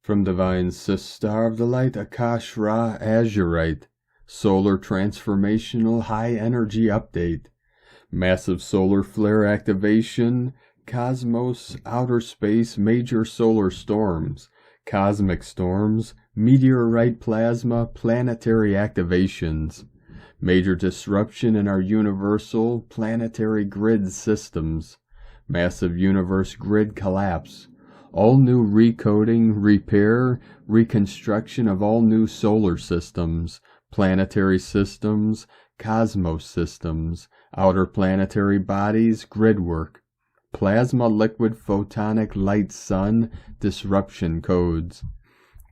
From Divine Sister of the Light, Akash Ra Azurite, Solar Transformational High Energy Update, Massive Solar Flare Activation, Cosmos, Outer Space, Major Solar Storms, Cosmic Storms, Meteorite Plasma, Planetary Activations, Major Disruption in our Universal Planetary Grid Systems, Massive Universe Grid Collapse, all new recoding, repair, reconstruction of all new solar systems, planetary systems, cosmos systems, outer planetary bodies, grid work, plasma liquid photonic light sun, disruption codes,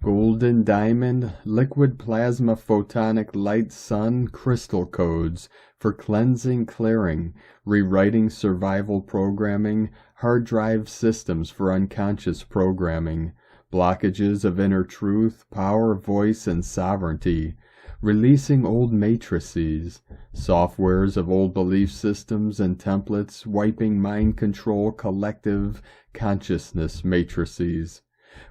golden diamond, liquid plasma photonic light sun, crystal codes, for cleansing, clearing, rewriting survival programming, hard drive systems for unconscious programming, blockages of inner truth, power, voice, and sovereignty, releasing old matrices, softwares of old belief systems and templates, wiping mind control collective consciousness matrices.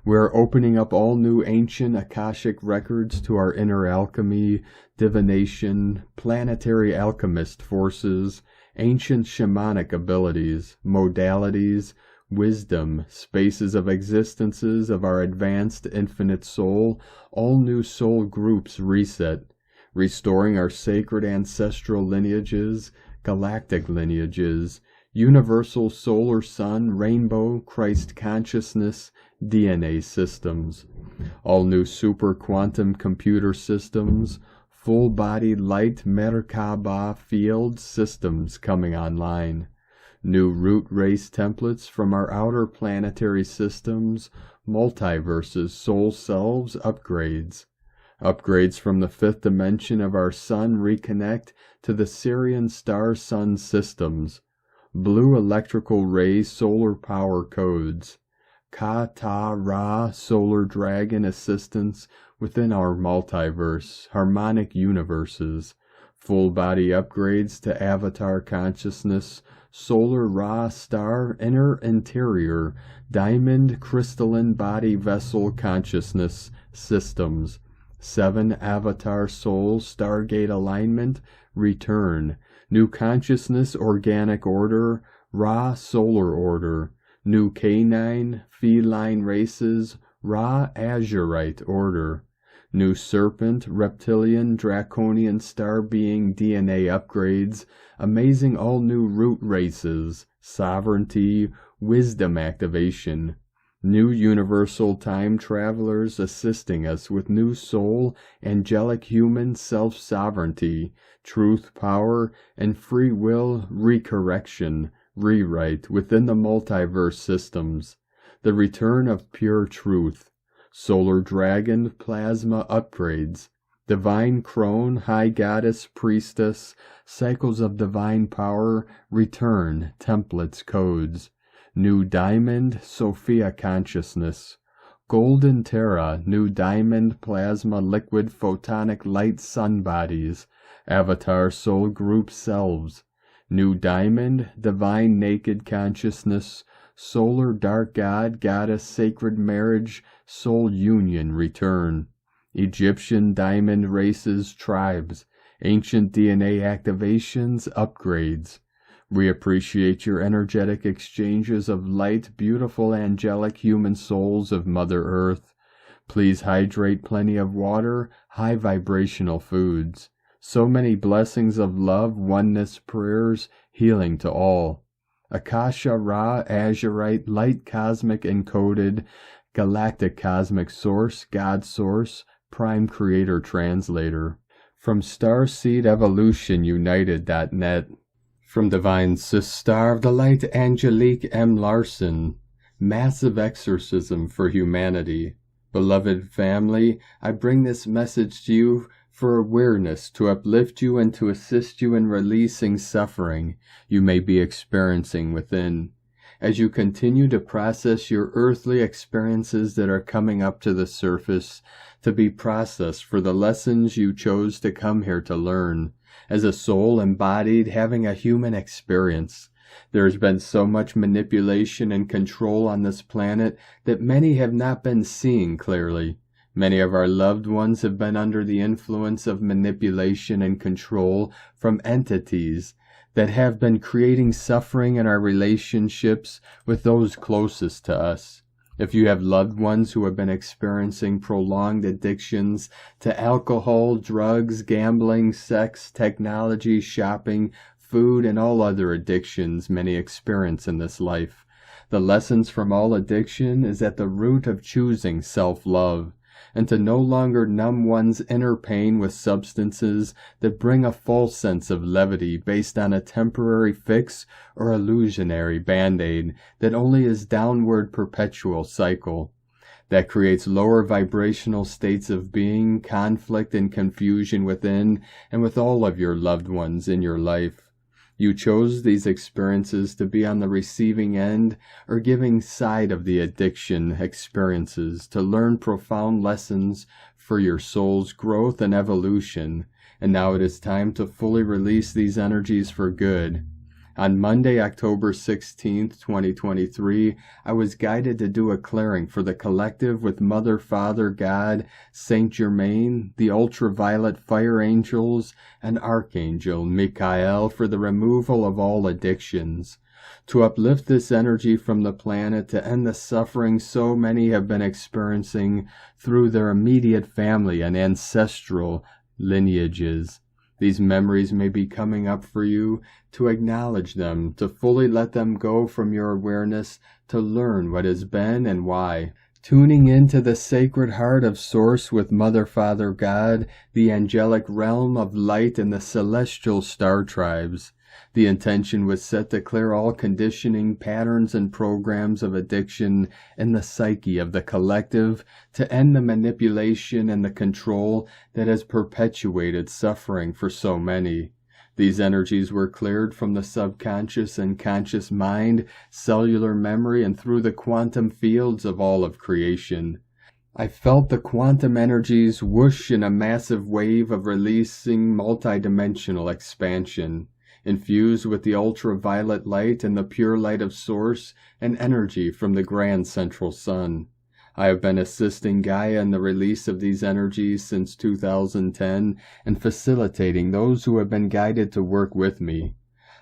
We're opening up all new ancient Akashic records to our inner alchemy, divination, planetary alchemist forces, ancient shamanic abilities, modalities, wisdom, spaces of existences of our advanced infinite soul, all new soul groups reset, restoring our sacred ancestral lineages, galactic lineages, universal solar sun, rainbow, Christ consciousness, DNA systems, all new super quantum computer systems, full body light Merkaba field systems coming online, new root race templates from our outer planetary systems, multiverses, soul selves, upgrades from the fifth dimension of our sun reconnect to the Syrian star sun systems, blue electrical ray solar power codes, Ka-Ta-Ra solar dragon assistance within our multiverse, harmonic universes, full body upgrades to avatar consciousness, solar Ra star inner interior, diamond crystalline body vessel consciousness systems, 7 avatar soul stargate alignment, return, new consciousness organic order, Ra solar order, new canine, feline races, Ra azurite order, new serpent, reptilian, draconian star being DNA upgrades, amazing all new root races, sovereignty, wisdom activation, new universal time travelers assisting us with new soul, angelic human self-sovereignty, truth, power, and free will recorrection, rewrite within the multiverse systems, the return of pure truth, solar dragon plasma upgrades, divine crone, high goddess, priestess, cycles of divine power, return, templates, codes, new diamond, Sophia consciousness, golden terra, new diamond, plasma, liquid, photonic light sun bodies, avatar soul group selves, new diamond, divine naked consciousness, solar dark god, goddess, sacred marriage, soul union return, Egyptian diamond races, tribes, ancient DNA activations, upgrades. We appreciate your energetic exchanges of light, beautiful angelic human souls of Mother Earth. Please hydrate plenty of water, high vibrational foods. So many blessings of love, oneness, prayers, healing to all. Akasha Ra Azurite, light cosmic encoded, galactic cosmic source, God source, prime creator translator. From Starseed Evolution United.net. From Divine Sister of the Light, Angelique M. Larson. Massive exorcism for humanity. Beloved family, I bring this message to you for awareness, to uplift you and to assist you in releasing suffering you may be experiencing within. As you continue to process your earthly experiences that are coming up to the surface, to be processed for the lessons you chose to come here to learn, as a soul embodied having a human experience, There has been so much manipulation and control on this planet that many have not been seeing clearly. Many of our loved ones have been under the influence of manipulation and control from entities that have been creating suffering in our relationships with those closest to us. If you have loved ones who have been experiencing prolonged addictions to alcohol, drugs, gambling, sex, technology, shopping, food, and all other addictions many experience in this life, the lessons from all addiction is at the root of choosing self-love, and to no longer numb one's inner pain with substances that bring a false sense of levity based on a temporary fix or illusionary band-aid that only is downward perpetual cycle, that creates lower vibrational states of being, conflict and confusion within and with all of your loved ones in your life. You chose these experiences to be on the receiving end or giving side of the addiction experiences to learn profound lessons for your soul's growth and evolution, and now it is time to fully release these energies for good. On Monday, October 16th, 2023, I was guided to do a clearing for the collective with Mother, Father, God, Saint Germain, the ultraviolet fire angels, and Archangel Michael for the removal of all addictions, to uplift this energy from the planet to end the suffering so many have been experiencing through their immediate family and ancestral lineages. These memories may be coming up for you, to acknowledge them, to fully let them go from your awareness, to learn what has been and why. Tuning into the sacred heart of Source with Mother, Father, God, the angelic realm of light and the celestial star tribes. The intention was set to clear all conditioning, patterns, and programs of addiction in the psyche of the collective, to end the manipulation and the control that has perpetuated suffering for so many. These energies were cleared from the subconscious and conscious mind, cellular memory, and through the quantum fields of all of creation. I felt the quantum energies whoosh in a massive wave of releasing multidimensional expansion, infused with the ultraviolet light and the pure light of Source and energy from the Grand Central Sun. I have been assisting Gaia in the release of these energies since 2010 and facilitating those who have been guided to work with me.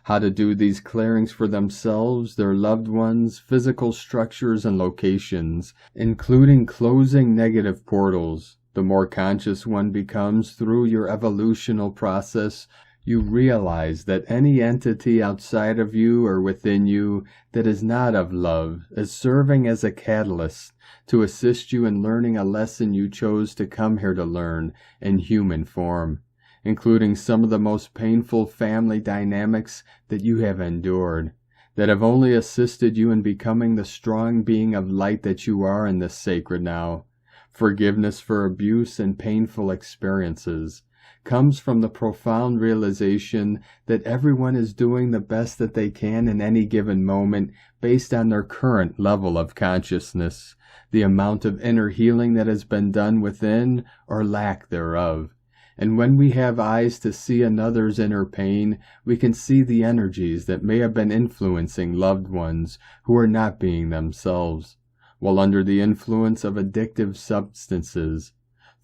How to do these clearings for themselves, their loved ones, physical structures and locations, including closing negative portals. The more conscious one becomes through your evolutional process, you realize that any entity outside of you or within you that is not of love is serving as a catalyst to assist you in learning a lesson you chose to come here to learn in human form, including some of the most painful family dynamics that you have endured, that have only assisted you in becoming the strong being of light that you are in this sacred now. Forgiveness for abuse and painful experiences comes from the profound realization that everyone is doing the best that they can in any given moment based on their current level of consciousness, the amount of inner healing that has been done within or lack thereof. And when we have eyes to see another's inner pain, we can see the energies that may have been influencing loved ones who are not being themselves, while under the influence of addictive substances.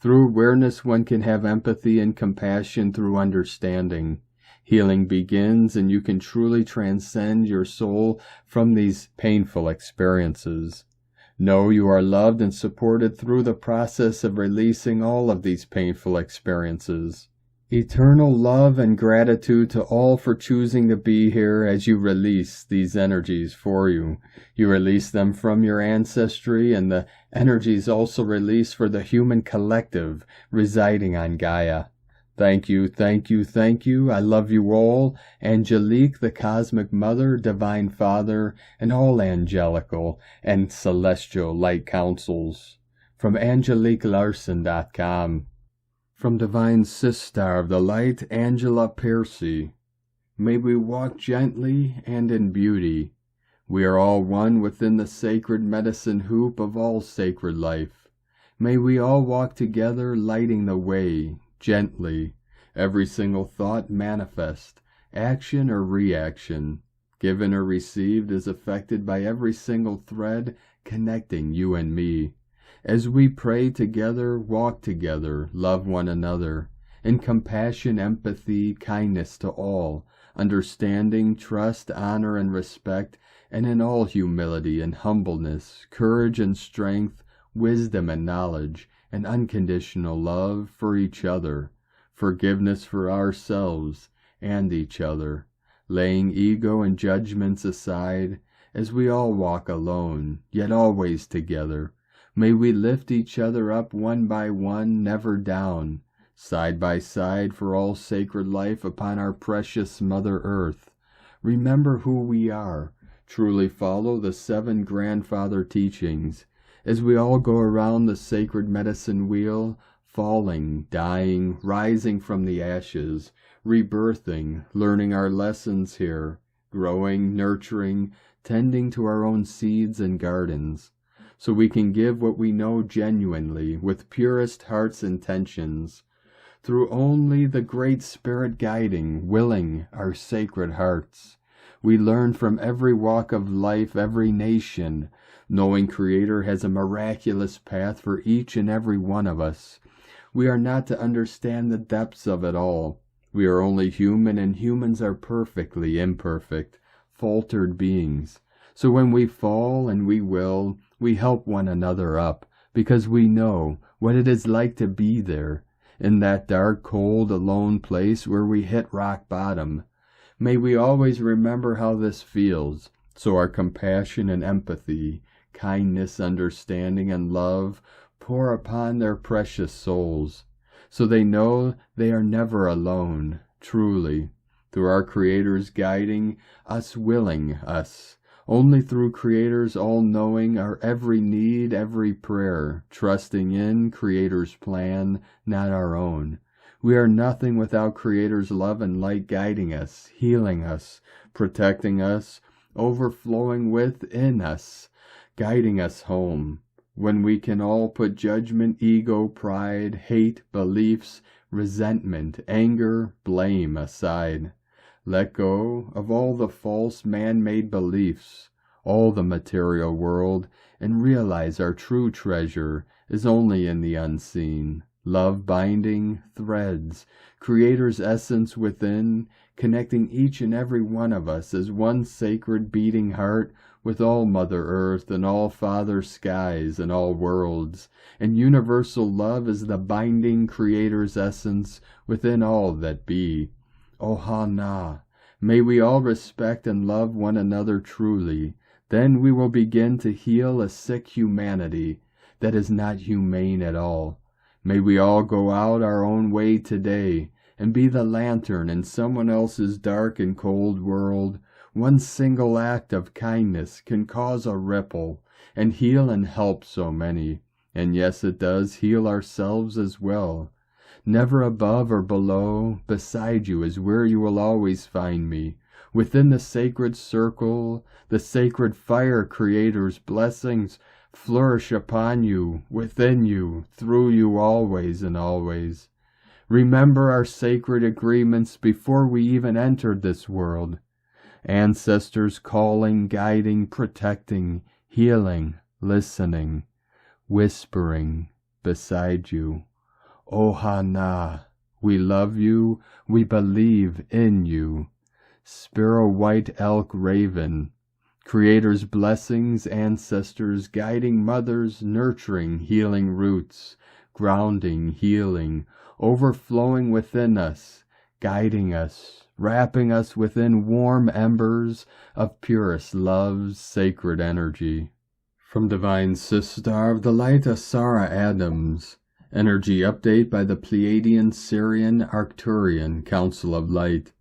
Through awareness, one can have empathy and compassion through understanding. Healing begins, and you can truly transcend your soul from these painful experiences. Know you are loved and supported through the process of releasing all of these painful experiences. Eternal love and gratitude to all for choosing to be here as you release these energies for you. You release them from your ancestry, and the energies also release for the human collective residing on Gaia. Thank you, thank you, thank you. I love you all. Angelique, the Cosmic Mother, Divine Father, and all angelical and celestial light councils. From AngeliqueLarson.com. From Divine Sister of the Light, Angela Piercy. May we walk gently and in beauty. We are all one within the sacred medicine hoop of all sacred life. May we all walk together, lighting the way, gently. Every single thought manifest, action or reaction, given or received, is affected by every single thread connecting you and me. As we pray together, walk together, love one another, in compassion, empathy, kindness to all, understanding, trust, honor, and respect, and in all humility and humbleness, courage and strength, wisdom and knowledge, and unconditional love for each other, forgiveness for ourselves and each other, laying ego and judgments aside, as we all walk alone, yet always together. May we lift each other up one by one, never down, side by side for all sacred life upon our precious Mother Earth. Remember who we are. Truly follow the 7 grandfather teachings, as we all go around the sacred medicine wheel, falling, dying, rising from the ashes, rebirthing, learning our lessons here, growing, nurturing, tending to our own seeds and gardens, so we can give what we know genuinely, with purest heart's intentions, through only the Great Spirit guiding, willing our sacred hearts. We learn from every walk of life, every nation, knowing Creator has a miraculous path for each and every one of us. We are not to understand the depths of it all. We are only human, and humans are perfectly imperfect, faltered beings. So when we fall, and we will, we help one another up, because we know what it is like to be there, in that dark, cold, alone place where we hit rock bottom. May we always remember how this feels, so our compassion and empathy, kindness, understanding, and love pour upon their precious souls, so they know they are never alone, truly, through our Creator's guiding us, willing us, only through Creator's all-knowing our every need, every prayer, trusting in Creator's plan, not our own. We are nothing without Creator's love and light guiding us, healing us, protecting us, overflowing within us, guiding us home. When we can all put judgment, ego, pride, hate, beliefs, resentment, anger, blame aside. Let go of all the false man-made beliefs, all the material world, and realize our true treasure is only in the unseen. Love binding threads, Creator's essence within, connecting each and every one of us as one sacred beating heart with all Mother Earth and all Father skies and all worlds, and universal love is the binding Creator's essence within all that be. Ohana, may we all respect and love one another truly. Then we will begin to heal a sick humanity that is not humane at all. May we all go out our own way today and be the lantern in someone else's dark and cold world. One single act of kindness can cause a ripple and heal and help so many. And yes, it does heal ourselves as well. Never above or below, beside you is where you will always find me. Within the sacred circle, the sacred fire, Creator's blessings flourish upon you, within you, through you always and always. Remember our sacred agreements before we even entered this world. Ancestors calling, guiding, protecting, healing, listening, whispering beside you. Ohana, we love you, we believe in you. Sparrow, white elk, raven, Creator's blessings, ancestors, guiding mothers, nurturing, healing roots, grounding, healing, overflowing within us, guiding us, wrapping us within warm embers of purest love's sacred energy. From Divine Sister of the Light, Asara Adams. Energy update by the Pleiadian Syrian Arcturian Council of Light.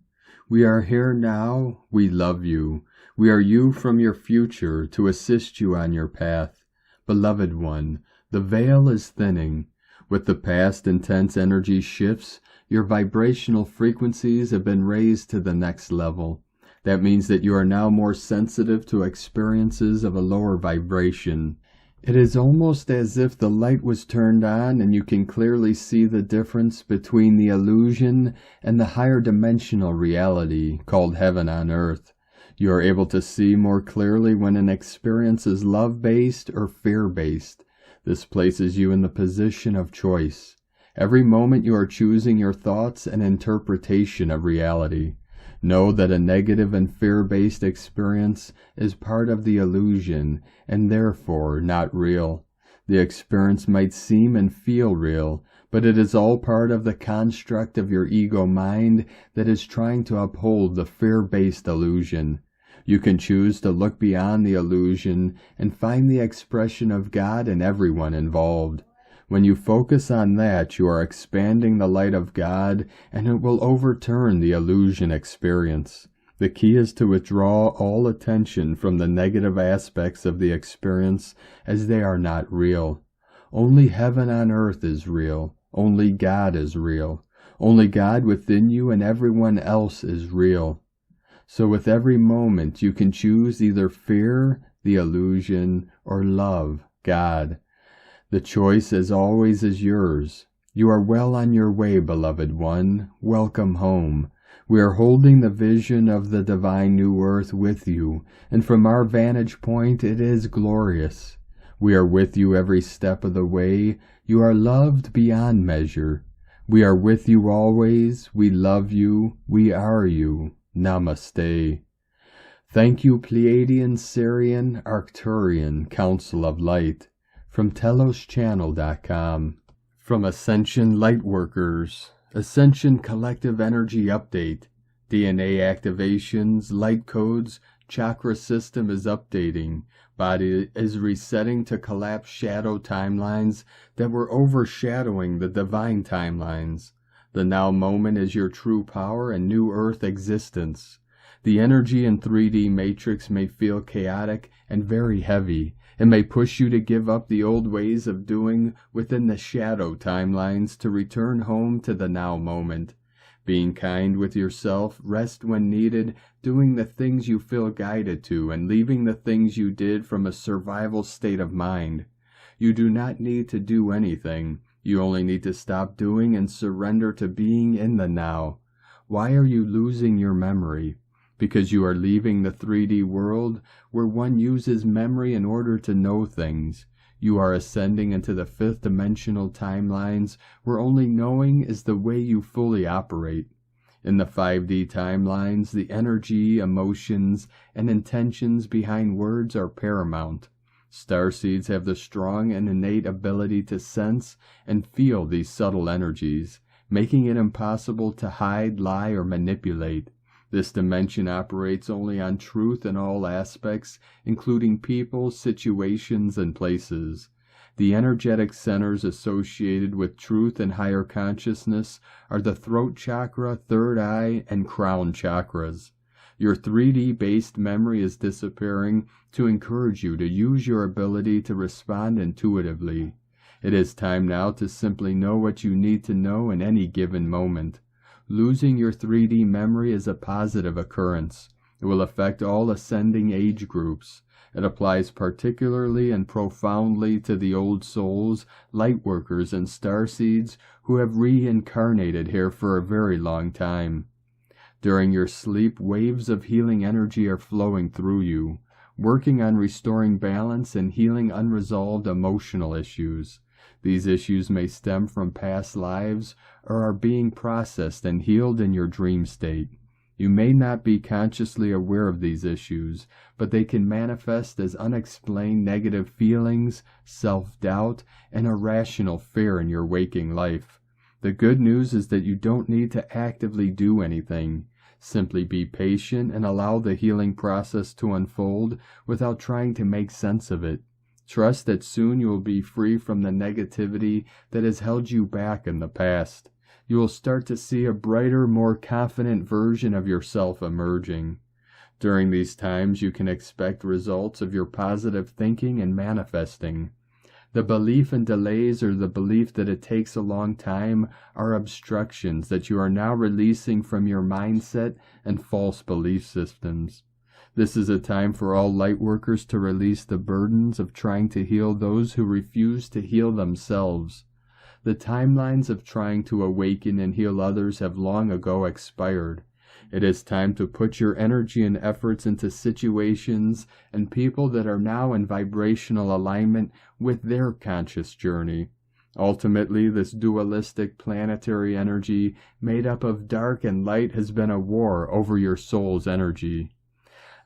We are here now, we love you. We are you from your future to assist you on your path. Beloved one, the veil is thinning. With the past intense energy shifts, your vibrational frequencies have been raised to the next level. That means that you are now more sensitive to experiences of a lower vibration. It is almost as if the light was turned on and you can clearly see the difference between the illusion and the higher dimensional reality called heaven on earth. You are able to see more clearly when an experience is love-based or fear-based. This places you in the position of choice. Every moment you are choosing your thoughts and interpretation of reality. Know that a negative and fear-based experience is part of the illusion and therefore not real. The experience might seem and feel real, but it is all part of the construct of your ego mind that is trying to uphold the fear-based illusion. You can choose to look beyond the illusion and find the expression of God in everyone involved. When you focus on that, you are expanding the light of God, and it will overturn the illusion experience. The key is to withdraw all attention from the negative aspects of the experience, as they are not real. Only heaven on earth is real. Only God is real. Only God within you and everyone else is real. So with every moment you can choose either fear, the illusion, or love, God. The choice as always is yours. You are well on your way, beloved one. Welcome home. We are holding the vision of the divine new earth with you, and from our vantage point it is glorious. We are with you every step of the way. You are loved beyond measure. We are with you always. We love you. We are you. Namaste. Thank you, Pleiadian, Sirian, Arcturian, Council of Light. From TelosChannel.com. From Ascension Lightworkers. Ascension Collective Energy Update. DNA activations, light codes, chakra system is updating. Body is resetting to collapse shadow timelines that were overshadowing the divine timelines. The now moment is your true power and new earth existence. The energy in 3D matrix may feel chaotic and very heavy. It may push you to give up the old ways of doing within the shadow timelines to return home to the now moment. Being kind with yourself, rest when needed, doing the things you feel guided to, and leaving the things you did from a survival state of mind. You do not need to do anything. You only need to stop doing and surrender to being in the now. Why are you losing your memory? Because you are leaving the 3D world where one uses memory in order to know things. You are ascending into the 5th dimensional timelines where only knowing is the way you fully operate. In the 5D timelines, the energy, emotions, and intentions behind words are paramount. Starseeds have the strong and innate ability to sense and feel these subtle energies, making it impossible to hide, lie, or manipulate. This dimension operates only on truth in all aspects, including people, situations, and places. The energetic centers associated with truth and higher consciousness are the throat chakra, third eye, and crown chakras. Your 3D-based memory is disappearing to encourage you to use your ability to respond intuitively. It is time now to simply know what you need to know in any given moment. Losing your 3D memory is a positive occurrence. It will affect all ascending age groups. It applies particularly and profoundly to the old souls, lightworkers, and starseeds who have reincarnated here for a very long time. During your sleep, waves of healing energy are flowing through you, working on restoring balance and healing unresolved emotional issues. These issues may stem from past lives or are being processed and healed in your dream state. You may not be consciously aware of these issues, but they can manifest as unexplained negative feelings, self-doubt, and irrational fear in your waking life. The good news is that you don't need to actively do anything. Simply be patient and allow the healing process to unfold without trying to make sense of it. Trust that soon you will be free from the negativity that has held you back in the past. You will start to see a brighter, more confident version of yourself emerging. During these times, you can expect results of your positive thinking and manifesting. The belief in delays or the belief that it takes a long time are obstructions that you are now releasing from your mindset and false belief systems. This is a time for all lightworkers to release the burdens of trying to heal those who refuse to heal themselves. The timelines of trying to awaken and heal others have long ago expired. It is time to put your energy and efforts into situations and people that are now in vibrational alignment with their conscious journey. Ultimately, this dualistic planetary energy made up of dark and light has been a war over your soul's energy.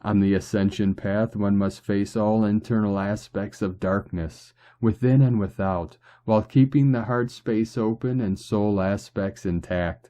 On the ascension path, one must face all internal aspects of darkness, within and without, while keeping the heart space open and soul aspects intact.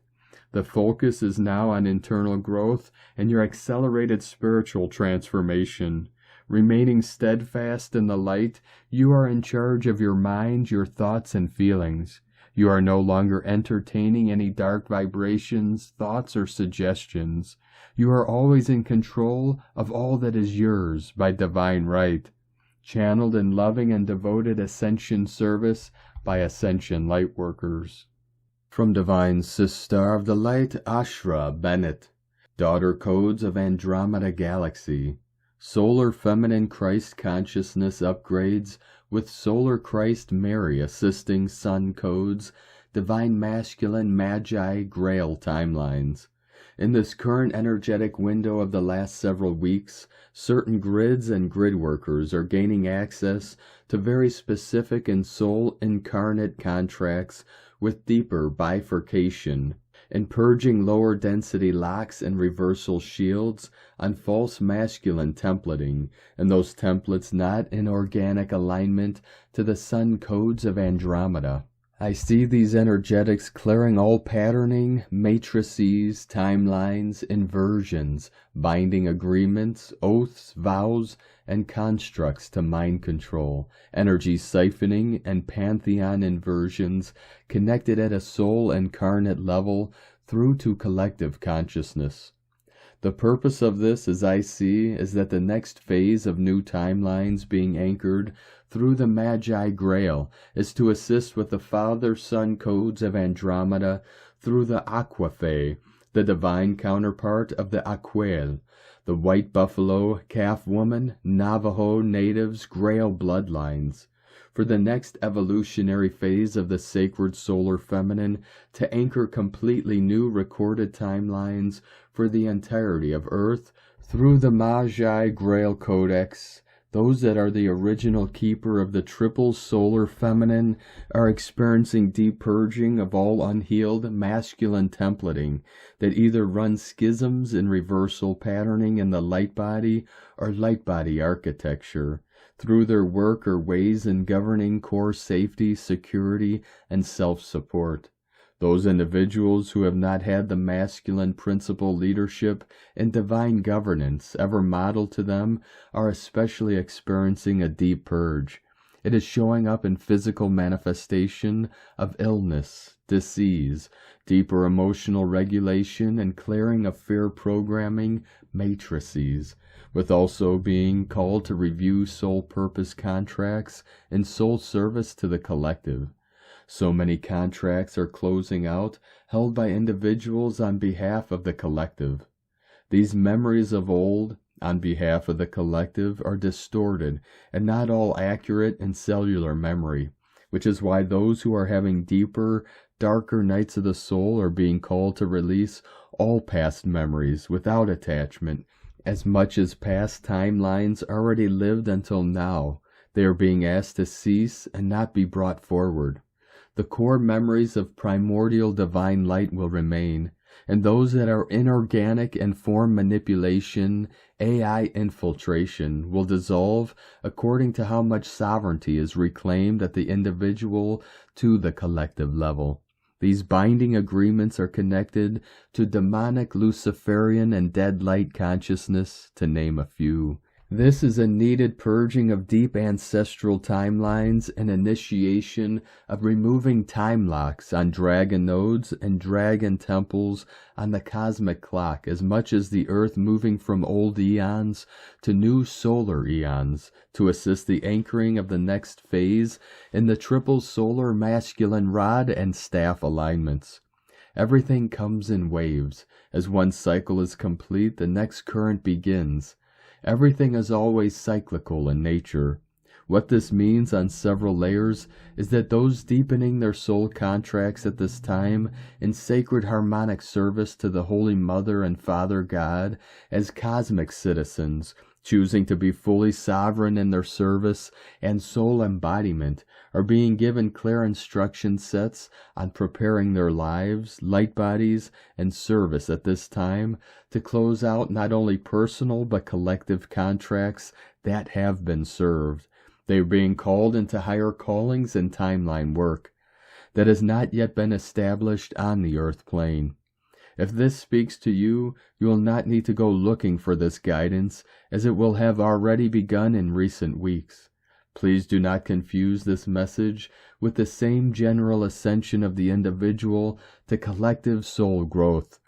The focus is now on internal growth and your accelerated spiritual transformation. Remaining steadfast in the light, you are in charge of your mind, your thoughts, and feelings. You are no longer entertaining any dark vibrations, thoughts, or suggestions. You are always in control of all that is yours by divine right, channeled in loving and devoted ascension service by Ascension Lightworkers. From Divine Sister of the Light, Ashra Bennett. Daughter Codes of Andromeda Galaxy. Solar Feminine Christ Consciousness Upgrades with Solar Christ Mary assisting Sun Codes, Divine Masculine Magi Grail Timelines. In this current energetic window of the last several weeks, certain grids and grid workers are gaining access to very specific and soul incarnate contracts with deeper bifurcation, and purging lower density locks and reversal shields on false masculine templating, and those templates not in organic alignment to the Sun Codes of Andromeda. I see these energetics clearing all patterning, matrices, timelines, inversions, binding agreements, oaths, vows, and constructs to mind control, energy siphoning, and pantheon inversions connected at a soul incarnate level through to collective consciousness. The purpose of this, as I see, is that the next phase of new timelines being anchored through the Magi Grail is to assist with the Father-Son Codes of Andromeda through the Aquafae, the divine counterpart of the Aquel, the White Buffalo, Calf Woman, Navajo Natives, Grail bloodlines, for the next evolutionary phase of the sacred solar feminine to anchor completely new recorded timelines for the entirety of Earth through the Magi Grail Codex. Those that are the original keeper of the triple solar feminine are experiencing deep purging of all unhealed masculine templating that either runs schisms in reversal patterning in the light body or light body architecture through their work or ways in governing core safety, security, and self-support. Those individuals who have not had the masculine principle leadership and divine governance ever modeled to them are especially experiencing a deep purge. It is showing up in physical manifestation of illness, disease, deeper emotional regulation, and clearing of fear programming matrices, with also being called to review soul purpose contracts and soul service to the collective. So many contracts are closing out, held by individuals on behalf of the collective. These memories of old, on behalf of the collective, are distorted and not all accurate in cellular memory, which is why those who are having deeper, darker nights of the soul are being called to release all past memories without attachment, as much as past timelines already lived until now. They are being asked to cease and not be brought forward. The core memories of primordial divine light will remain, and those that are inorganic and form manipulation, AI infiltration, will dissolve according to how much sovereignty is reclaimed at the individual to the collective level. These binding agreements are connected to demonic, Luciferian, and dead light consciousness, to name a few. This is a needed purging of deep ancestral timelines and initiation of removing time locks on dragon nodes and dragon temples on the cosmic clock, as much as the earth moving from old eons to new solar eons to assist the anchoring of the next phase in the triple solar masculine rod and staff alignments. Everything comes in waves. As one cycle is complete, the next current begins. Everything is always cyclical in nature. What this means on several layers is that those deepening their soul contracts at this time in sacred harmonic service to the Holy Mother and Father God as cosmic citizens, choosing to be fully sovereign in their service and soul embodiment, are being given clear instruction sets on preparing their lives, light bodies, and service at this time to close out not only personal but collective contracts that have been served. They are being called into higher callings and timeline work that has not yet been established on the earth plane. If this speaks to you, you will not need to go looking for this guidance, as it will have already begun in recent weeks. Please do not confuse this message with the same general ascension of the individual to collective soul growth.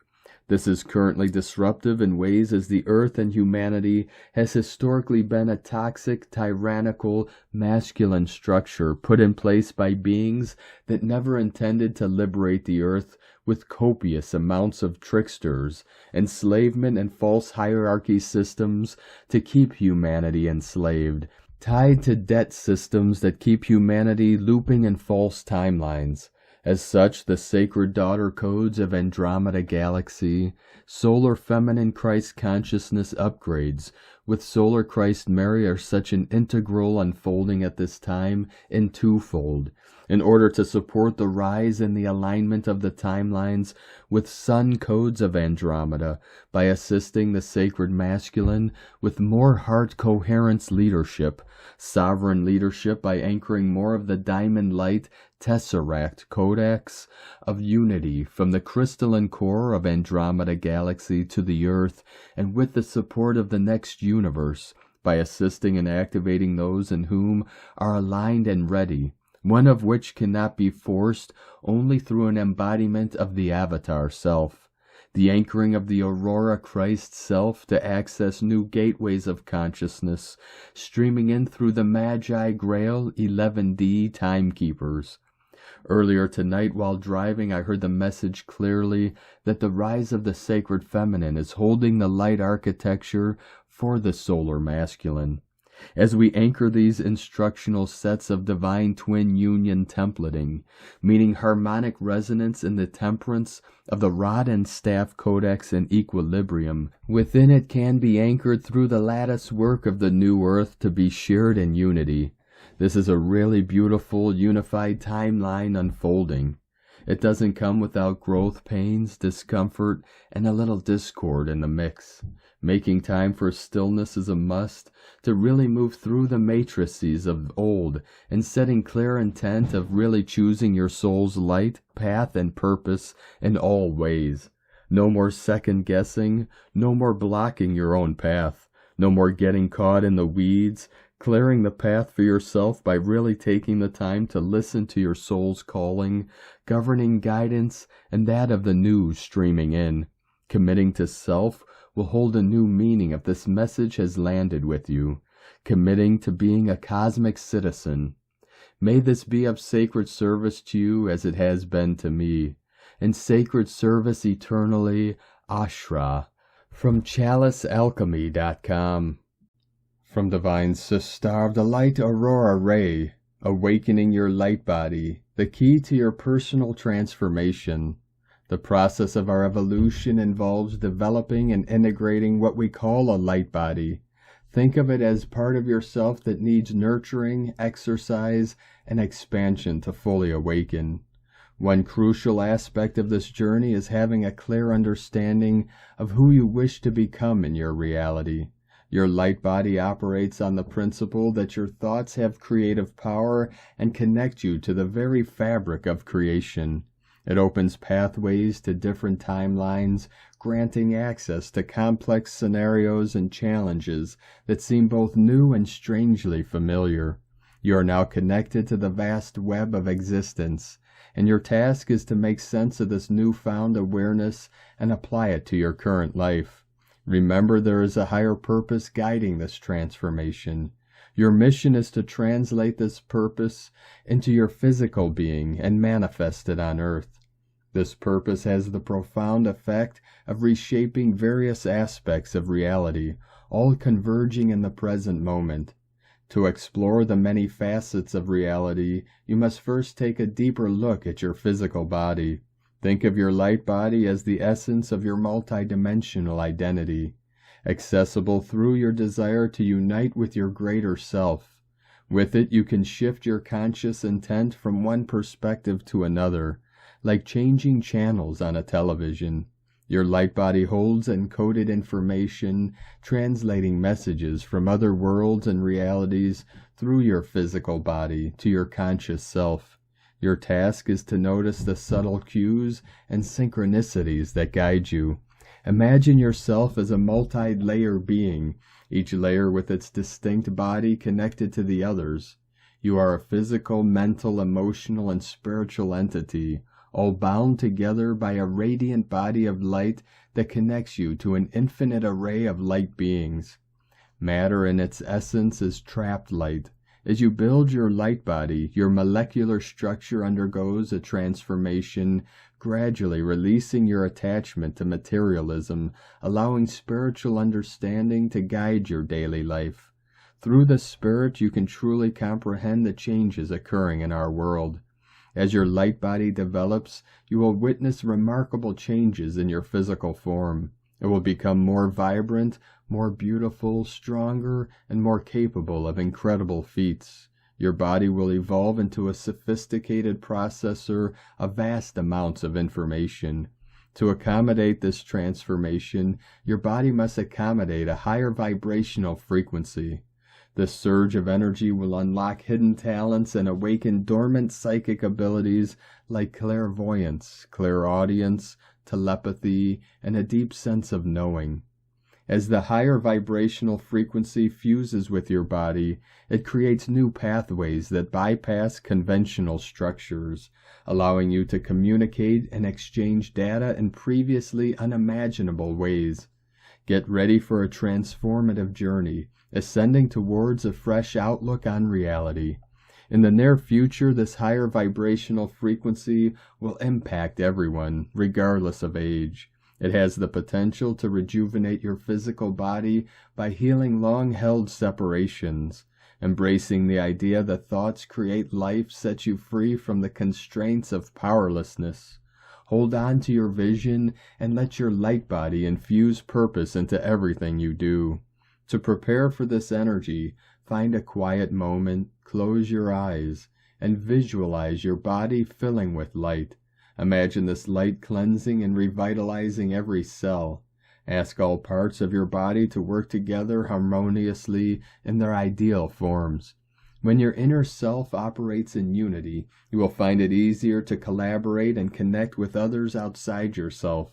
This is currently disruptive in ways as the earth and humanity has historically been a toxic, tyrannical, masculine structure put in place by beings that never intended to liberate the earth with copious amounts of tricksters, enslavement, and false hierarchy systems to keep humanity enslaved, tied to debt systems that keep humanity looping in false timelines. As such, the sacred daughter codes of Andromeda Galaxy, Solar Feminine Christ Consciousness upgrades with Solar Christ Mary are such an integral unfolding at this time in twofold, in order to support the rise in the alignment of the timelines with Sun codes of Andromeda by assisting the sacred masculine with more heart coherence leadership, sovereign leadership by anchoring more of the diamond light Tesseract Codex of unity from the crystalline core of Andromeda Galaxy to the Earth, and with the support of the next universe, by assisting and activating those in whom are aligned and ready, one of which cannot be forced only through an embodiment of the Avatar Self, the anchoring of the Aurora Christ Self to access new gateways of consciousness, streaming in through the Magi Grail 11D timekeepers. Earlier tonight, while driving, I heard the message clearly that the rise of the sacred feminine is holding the light architecture for the solar masculine. As we anchor these instructional sets of divine twin union templating, meaning harmonic resonance in the temperance of the rod and staff codex in equilibrium, within it can be anchored through the lattice work of the new earth to be shared in unity. This is a really beautiful, unified timeline unfolding. It doesn't come without growth pains, discomfort, and a little discord in the mix. Making time for stillness is a must to really move through the matrices of old and setting clear intent of really choosing your soul's light, path, and purpose in all ways. No more second guessing, no more blocking your own path, no more getting caught in the weeds, clearing the path for yourself by really taking the time to listen to your soul's calling, governing guidance, and that of the new streaming in. Committing to self will hold a new meaning if this message has landed with you. Committing to being a cosmic citizen. May this be of sacred service to you as it has been to me. In sacred service eternally, Ashra. From ChaliceAlchemy.com. From Divine Sister of the Light Aurora Ray, awakening your light body, the key to your personal transformation. The process of our evolution involves developing and integrating what we call a light body. Think of it as part of yourself that needs nurturing, exercise, and expansion to fully awaken. One crucial aspect of this journey is having a clear understanding of who you wish to become in your reality. Your light body operates on the principle that your thoughts have creative power and connect you to the very fabric of creation. It opens pathways to different timelines, granting access to complex scenarios and challenges that seem both new and strangely familiar. You are now connected to the vast web of existence, and your task is to make sense of this newfound awareness and apply it to your current life. Remember, there is a higher purpose guiding this transformation. Your mission is to translate this purpose into your physical being and manifest it on earth. This purpose has the profound effect of reshaping various aspects of reality, all converging in the present moment. To explore the many facets of reality, you must first take a deeper look at your physical body. Think of your light body as the essence of your multidimensional identity, accessible through your desire to unite with your greater self. With it, you can shift your conscious intent from one perspective to another, like changing channels on a television. Your light body holds encoded information, translating messages from other worlds and realities through your physical body to your conscious self. Your task is to notice the subtle cues and synchronicities that guide you. Imagine yourself as a multi-layer being, each layer with its distinct body connected to the others. You are a physical, mental, emotional, and spiritual entity, all bound together by a radiant body of light that connects you to an infinite array of light beings. Matter in its essence is trapped light. As you build your light body, your molecular structure undergoes a transformation, gradually releasing your attachment to materialism, allowing spiritual understanding to guide your daily life. Through the spirit, you can truly comprehend the changes occurring in our world. As your light body develops, you will witness remarkable changes in your physical form. It will become more vibrant, more beautiful, stronger, and more capable of incredible feats. Your body will evolve into a sophisticated processor of vast amounts of information. To accommodate this transformation, your body must accommodate a higher vibrational frequency. This surge of energy will unlock hidden talents and awaken dormant psychic abilities like clairvoyance, clairaudience, telepathy, and a deep sense of knowing. As the higher vibrational frequency fuses with your body, it creates new pathways that bypass conventional structures, allowing you to communicate and exchange data in previously unimaginable ways. Get ready for a transformative journey, ascending towards a fresh outlook on reality. In the near future, this higher vibrational frequency will impact everyone, regardless of age. It has the potential to rejuvenate your physical body by healing long-held separations. Embracing the idea that thoughts create life sets you free from the constraints of powerlessness. Hold on to your vision and let your light body infuse purpose into everything you do. To prepare for this energy, find a quiet moment, close your eyes, and visualize your body filling with light. Imagine this light cleansing and revitalizing every cell. Ask all parts of your body to work together harmoniously in their ideal forms. When your inner self operates in unity, you will find it easier to collaborate and connect with others outside yourself.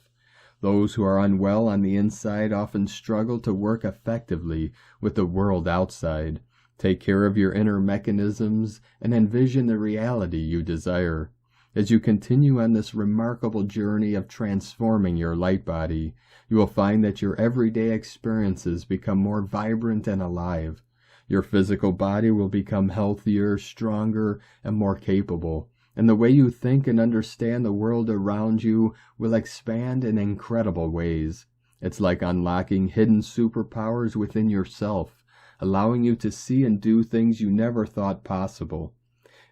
Those who are unwell on the inside often struggle to work effectively with the world outside. Take care of your inner mechanisms and envision the reality you desire. As you continue on this remarkable journey of transforming your light body, you will find that your everyday experiences become more vibrant and alive. Your physical body will become healthier, stronger, and more capable. And the way you think and understand the world around you will expand in incredible ways. It's like unlocking hidden superpowers within yourself, allowing you to see and do things you never thought possible.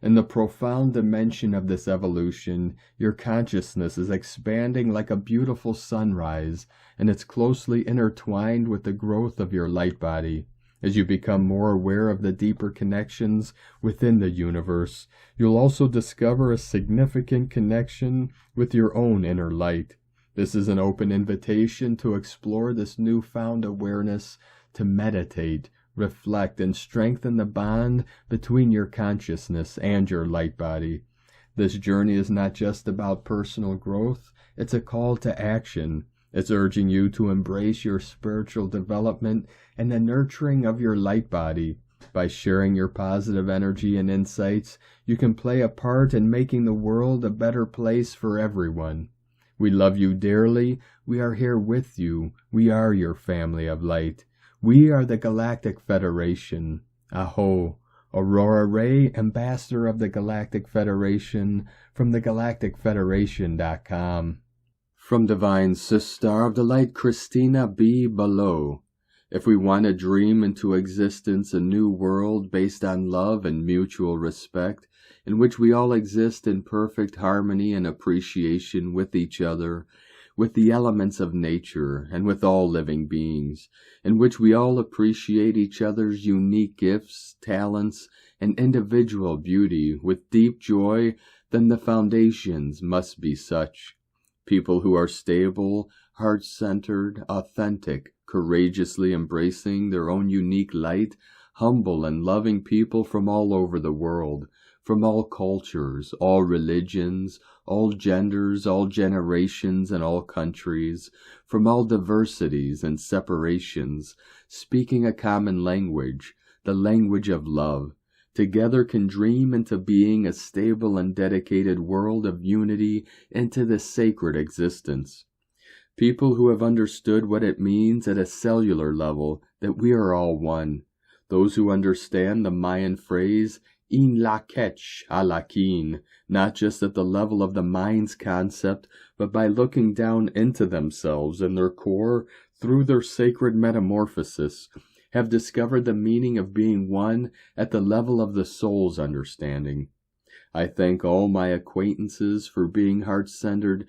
In the profound dimension of this evolution, your consciousness is expanding like a beautiful sunrise, and it's closely intertwined with the growth of your light body. As you become more aware of the deeper connections within the universe, you'll also discover a significant connection with your own inner light. This is an open invitation to explore this newfound awareness, to meditate, reflect, and strengthen the bond between your consciousness and your light body. This journey is not just about personal growth, it's a call to action. It's urging you to embrace your spiritual development and the nurturing of your light body. By sharing your positive energy and insights, you can play a part in making the world a better place for everyone. We love you dearly. We are here with you. We are your family of light. We are the Galactic Federation. Aho, Aurora Ray, Ambassador of the Galactic Federation, from thegalacticfederation.com. From Divine Sister of the Light Christina B. Below. If we want to dream into existence a new world based on love and mutual respect, in which we all exist in perfect harmony and appreciation with each other, with the elements of nature, and with all living beings, in which we all appreciate each other's unique gifts, talents, and individual beauty with deep joy, then the foundations must be such. People who are stable, heart-centered, authentic, courageously embracing their own unique light, humble and loving people from all over the world, from all cultures, all religions, all genders, all generations, and all countries, from all diversities and separations, speaking a common language, the language of love, together can dream into being a stable and dedicated world of unity into the sacred existence. People who have understood what it means at a cellular level that we are all one. Those who understand the Mayan phrase, in la ketch a la kin, not just at the level of the mind's concept, but by looking down into themselves and their core through their sacred metamorphosis, have discovered the meaning of being one at the level of the soul's understanding. I thank all my acquaintances for being heart-centered,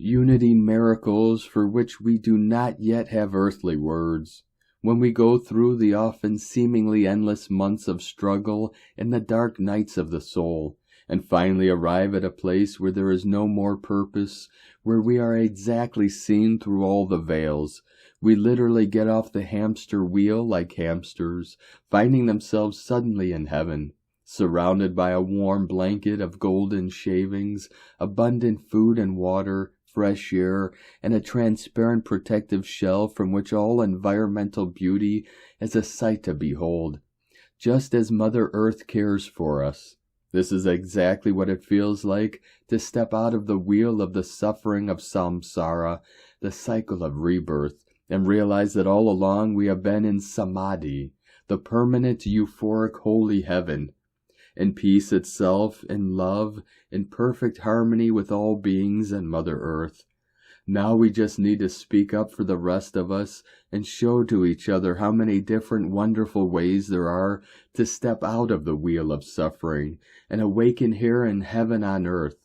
unity miracles for which we do not yet have earthly words. When we go through the often seemingly endless months of struggle in the dark nights of the soul, and finally arrive at a place where there is no more purpose, where we are exactly seen through all the veils, we literally get off the hamster wheel like hamsters, finding themselves suddenly in heaven, surrounded by a warm blanket of golden shavings, abundant food and water, fresh air, and a transparent protective shell from which all environmental beauty is a sight to behold. Just as Mother Earth cares for us, this is exactly what it feels like to step out of the wheel of the suffering of samsara, the cycle of rebirth, and realize that all along we have been in samadhi, the permanent euphoric holy heaven, in peace itself, in love, in perfect harmony with all beings and Mother Earth. Now we just need to speak up for the rest of us and show to each other how many different wonderful ways there are to step out of the wheel of suffering and awaken here in heaven on earth.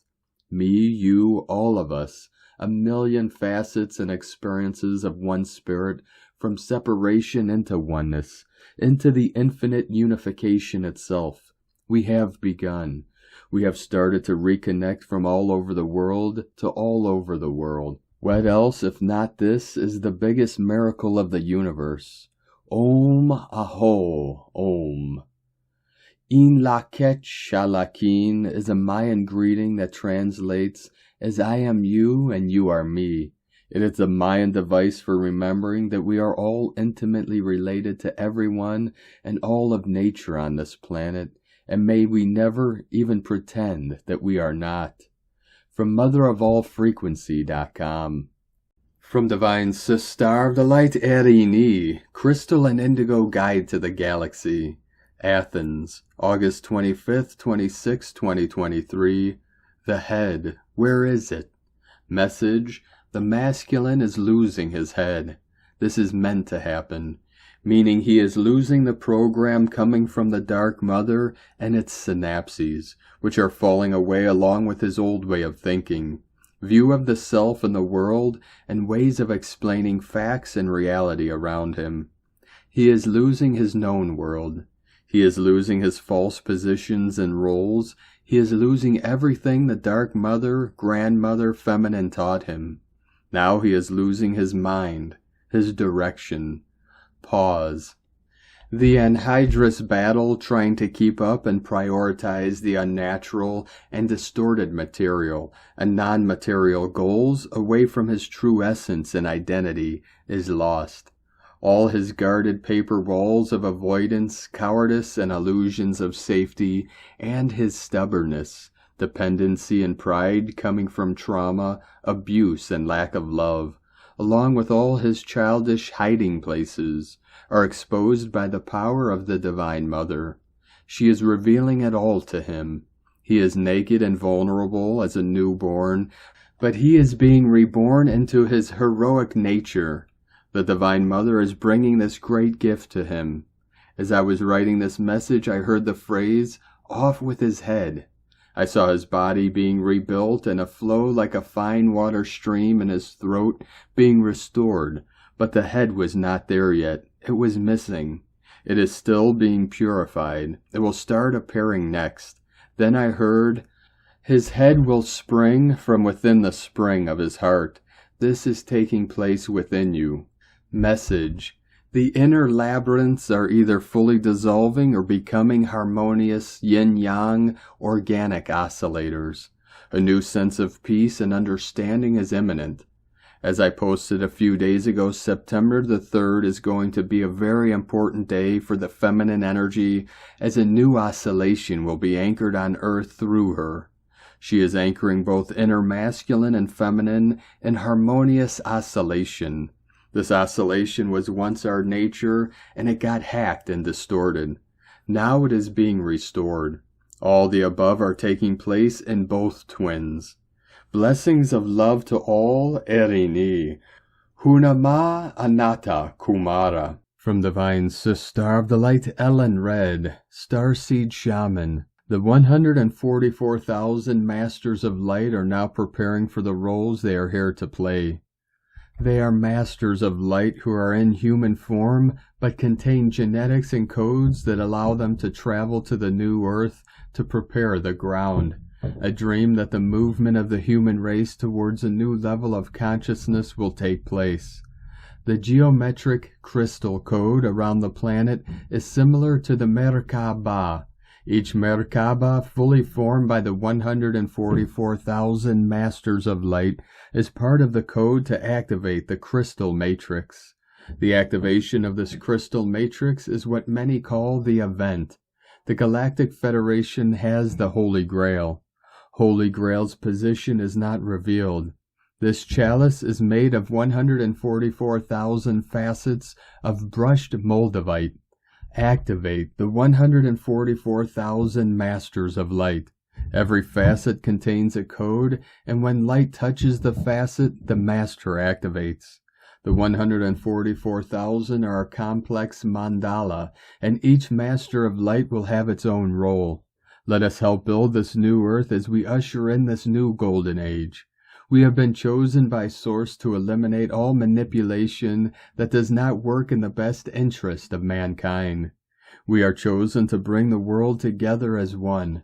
Me, you, all of us, a million facets and experiences of one spirit, from separation into oneness, into the infinite unification itself. We have begun. We have started to reconnect from all over the world to all over the world. What else, if not this, is the biggest miracle of the universe? Om Aho Om. In la ketch shalakin is a Mayan greeting that translates as I am you and you are me. It is a Mayan device for remembering that we are all intimately related to everyone and all of nature on this planet, and may we never even pretend that we are not. From motherofallfrequency.com. From Divine Sister of the Light Erini, Crystal and Indigo Guide to the Galaxy. Athens, August 25th, 26th, 2023. The head, where is it? Message, the masculine is losing his head. This is meant to happen, meaning he is losing the program coming from the Dark Mother and its synapses, which are falling away along with his old way of thinking, view of the self and the world, and ways of explaining facts and reality around him. He is losing his known world. He is losing his false positions and roles. He is losing everything the Dark Mother, Grandmother, Feminine taught him. Now he is losing his mind, his direction. Pause. The anhydrous battle trying to keep up and prioritize the unnatural and distorted material and non-material goals away from his true essence and identity is lost. All his guarded paper walls of avoidance, cowardice, and illusions of safety, and his stubbornness, dependency, and pride coming from trauma, abuse, and lack of love, along with all his childish hiding places, are exposed by the power of the Divine Mother. She is revealing it all to him. He is naked and vulnerable as a newborn, but he is being reborn into his heroic nature. The Divine Mother is bringing this great gift to him. As I was writing this message, I heard the phrase, "off with his head." I saw his body being rebuilt and a flow like a fine water stream in his throat being restored, but the head was not there yet. It was missing. It is still being purified. It will start appearing next. Then I heard, "His head will spring from within the spring of his heart." This is taking place within you. Message: the inner labyrinths are either fully dissolving or becoming harmonious yin-yang organic oscillators. A new sense of peace and understanding is imminent. As I posted a few days ago, September the 3rd is going to be a very important day for the feminine energy, as a new oscillation will be anchored on Earth through her. She is anchoring both inner masculine and feminine in harmonious oscillation. This oscillation was once our nature, and it got hacked and distorted. Now it is being restored. All the above are taking place in both twins. Blessings of love to all, Erini. Hunama Anatta Kumara. From Divine Sister of the Light, Ellen Red, Starseed Shaman. The 144,000 Masters of Light are now preparing for the roles they are here to play. They are Masters of Light who are in human form, but contain genetics and codes that allow them to travel to the new Earth to prepare the ground. A dream that the movement of the human race towards a new level of consciousness will take place. The geometric crystal code around the planet is similar to the Merkaba. Each Merkaba, fully formed by the 144,000 Masters of Light, is part of the code to activate the crystal matrix. The activation of this crystal matrix is what many call the event. The Galactic Federation has the Holy Grail. Holy Grail's position is not revealed. This chalice is made of 144,000 facets of brushed moldavite. Activate the 144,000 Masters of Light. Every facet contains a code, and when light touches the facet, the Master activates. The 144,000 are a complex mandala, and each Master of Light will have its own role. Let us help build this new Earth as we usher in this new golden age. We have been chosen by Source to eliminate all manipulation that does not work in the best interest of mankind. We are chosen to bring the world together as one.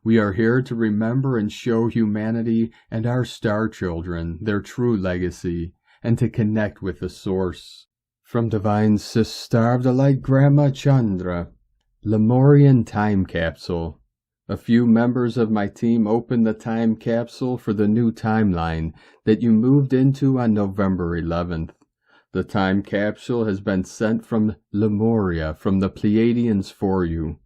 We are here to remember and show humanity and our star children their true legacy, and to connect with the Source. From Divine Sister of the Light, Grandma Chandra. Lemurian Time Capsule. A few members of my team opened the time capsule for the new timeline that you moved into on November 11th. The time capsule has been sent from Lemuria, from the Pleiadians for you.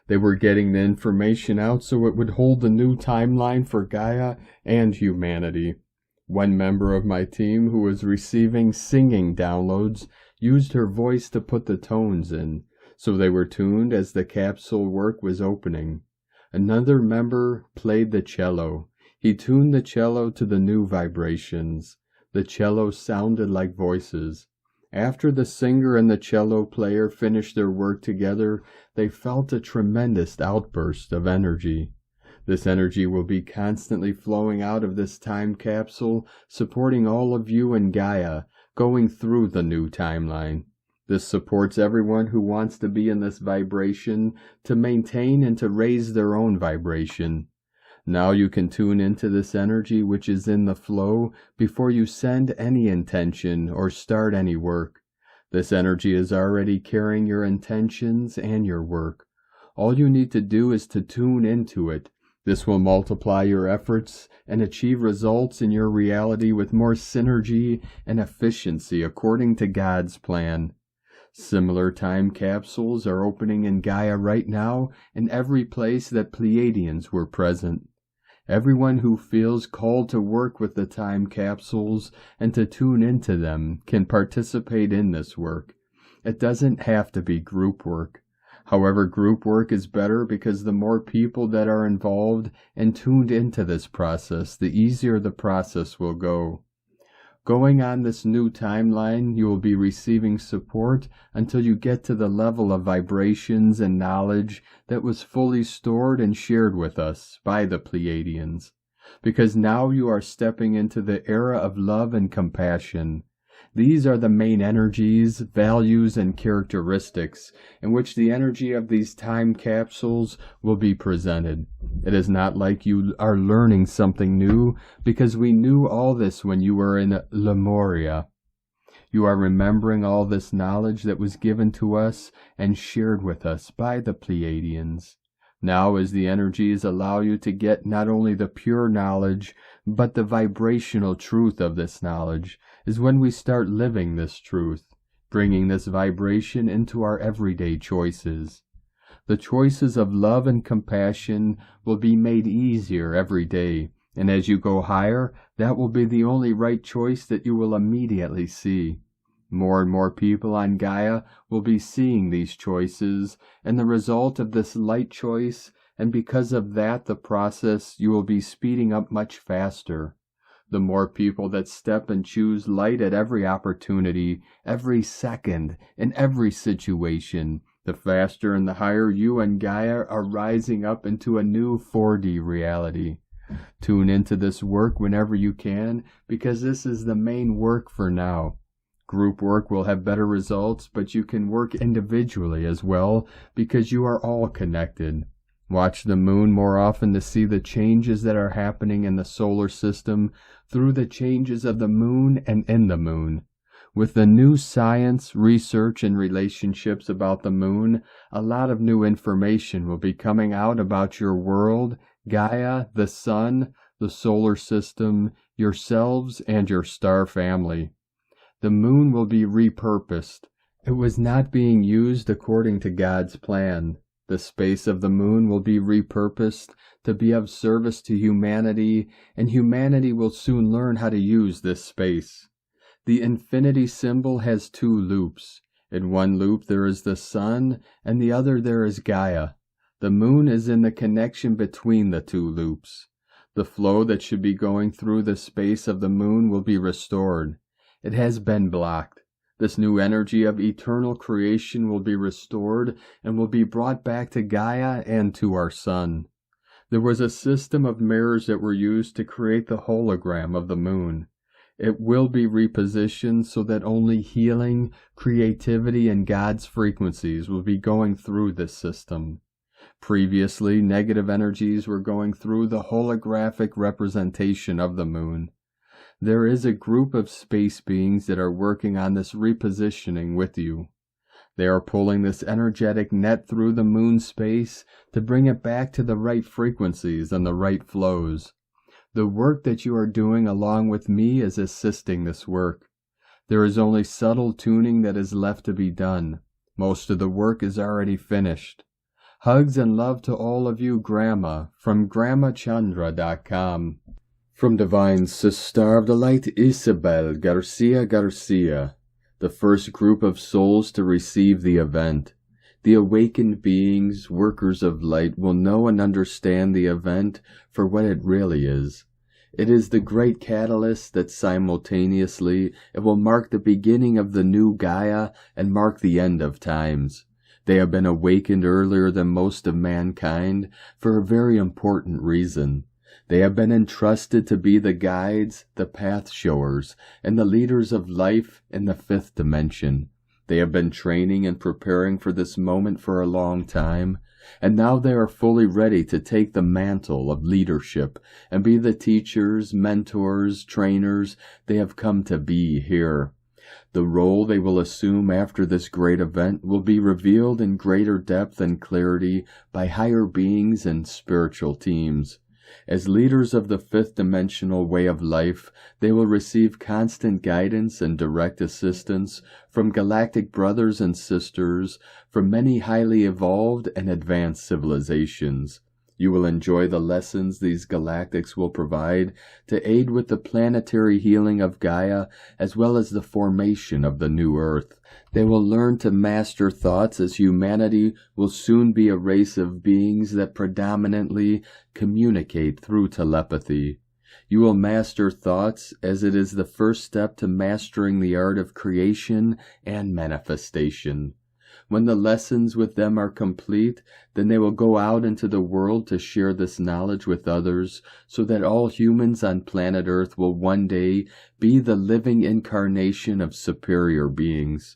They were getting the information out so it would hold the new timeline for Gaia and humanity. One member of my team, who was receiving singing downloads, used her voice to put the tones in, so they were tuned as the capsule work was opening. Another member played the cello. He tuned the cello to the new vibrations. The cello sounded like voices. After the singer and the cello player finished their work together, they felt a tremendous outburst of energy. This energy will be constantly flowing out of this time capsule, supporting all of you in Gaia, going through the new timeline. This supports everyone who wants to be in this vibration, to maintain and to raise their own vibration. Now you can tune into this energy which is in the flow before you send any intention or start any work. This energy is already carrying your intentions and your work. All you need to do is to tune into it. This will multiply your efforts and achieve results in your reality with more synergy and efficiency according to God's plan. Similar time capsules are opening in Gaia right now in every place that Pleiadians were present. Everyone who feels called to work with the time capsules and to tune into them can participate in this work. It doesn't have to be group work. However, group work is better because the more people that are involved and tuned into this process, the easier the process will go. Going on this new timeline, you will be receiving support until you get to the level of vibrations and knowledge that was fully stored and shared with us by the Pleiadians. Because now you are stepping into the era of love and compassion. These are the main energies, values, and characteristics in which the energy of these time capsules will be presented. It is not like you are learning something new, because we knew all this when you were in Lemuria. You are remembering all this knowledge that was given to us and shared with us by the Pleiadians. Now, as the energies allow you to get not only the pure knowledge, but the vibrational truth of this knowledge, is when we start living this truth, bringing this vibration into our everyday choices. The choices of love and compassion will be made easier every day, and as you go higher, that will be the only right choice that you will immediately see. More and more people on Gaia will be seeing these choices and the result of this light choice, and because of that, the process you will be speeding up much faster. The more people that step and choose light at every opportunity, every second, in every situation, the faster and the higher you and Gaia are rising up into a new 4D reality. Tune into this work whenever you can, because this is the main work for now. Group work will have better results, but you can work individually as well, because you are all connected. Watch the moon more often to see the changes that are happening in the solar system through the changes of the moon and in the moon. With the new science, research, and relationships about the moon, a lot of new information will be coming out about your world, Gaia, the sun, the solar system, yourselves, and your star family. The moon will be repurposed. It was not being used according to God's plan. The space of the moon will be repurposed to be of service to humanity, and humanity will soon learn how to use this space. The infinity symbol has two loops. In one loop there is the sun, and the other there is Gaia. The moon is in the connection between the two loops. The flow that should be going through the space of the moon will be restored. It has been blocked. This new energy of eternal creation will be restored and will be brought back to Gaia and to our sun. There was a system of mirrors that were used to create the hologram of the moon. It will be repositioned so that only healing, creativity, and God's frequencies will be going through this system. Previously, negative energies were going through the holographic representation of the moon. There is a group of space beings that are working on this repositioning with you. They are pulling this energetic net through the moon space to bring it back to the right frequencies and the right flows. The work that you are doing along with me is assisting this work. There is only subtle tuning that is left to be done. Most of the work is already finished. Hugs and love to all of you, Grandma, from GrandmaChandra.com. From Divine Sister of the Light, Isabel Garcia, the first group of souls to receive the event. The awakened beings, workers of light, will know and understand the event for what it really is. It is the great catalyst that simultaneously it will mark the beginning of the new Gaia and mark the end of times. They have been awakened earlier than most of mankind for a very important reason. They have been entrusted to be the guides, the path showers, and the leaders of life in the fifth dimension. They have been training and preparing for this moment for a long time, and now they are fully ready to take the mantle of leadership and be the teachers, mentors, trainers they have come to be here. The role they will assume after this great event will be revealed in greater depth and clarity by higher beings and spiritual teams. As leaders of the fifth dimensional way of life, they will receive constant guidance and direct assistance from galactic brothers and sisters from many highly evolved and advanced civilizations. You will enjoy the lessons these galactics will provide to aid with the planetary healing of Gaia as well as the formation of the new Earth. They will learn to master thoughts as humanity will soon be a race of beings that predominantly communicate through telepathy. You will master thoughts, as it is the first step to mastering the art of creation and manifestation. When the lessons with them are complete, then they will go out into the world to share this knowledge with others, so that all humans on planet Earth will one day be the living incarnation of superior beings.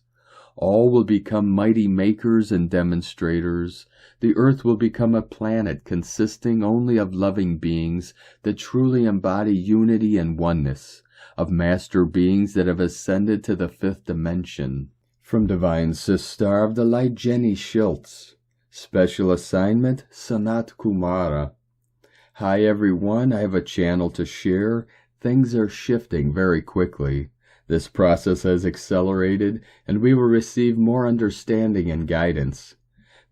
All will become mighty makers and demonstrators. The earth will become a planet consisting only of loving beings that truly embody unity and oneness, of master beings that have ascended to the fifth dimension. From Divine Sister of the Light, Jenny Schultz. Special assignment, Sanat Kumara. Hi everyone, I have a channel to share. Things are shifting very quickly. This process has accelerated, and we will receive more understanding and guidance.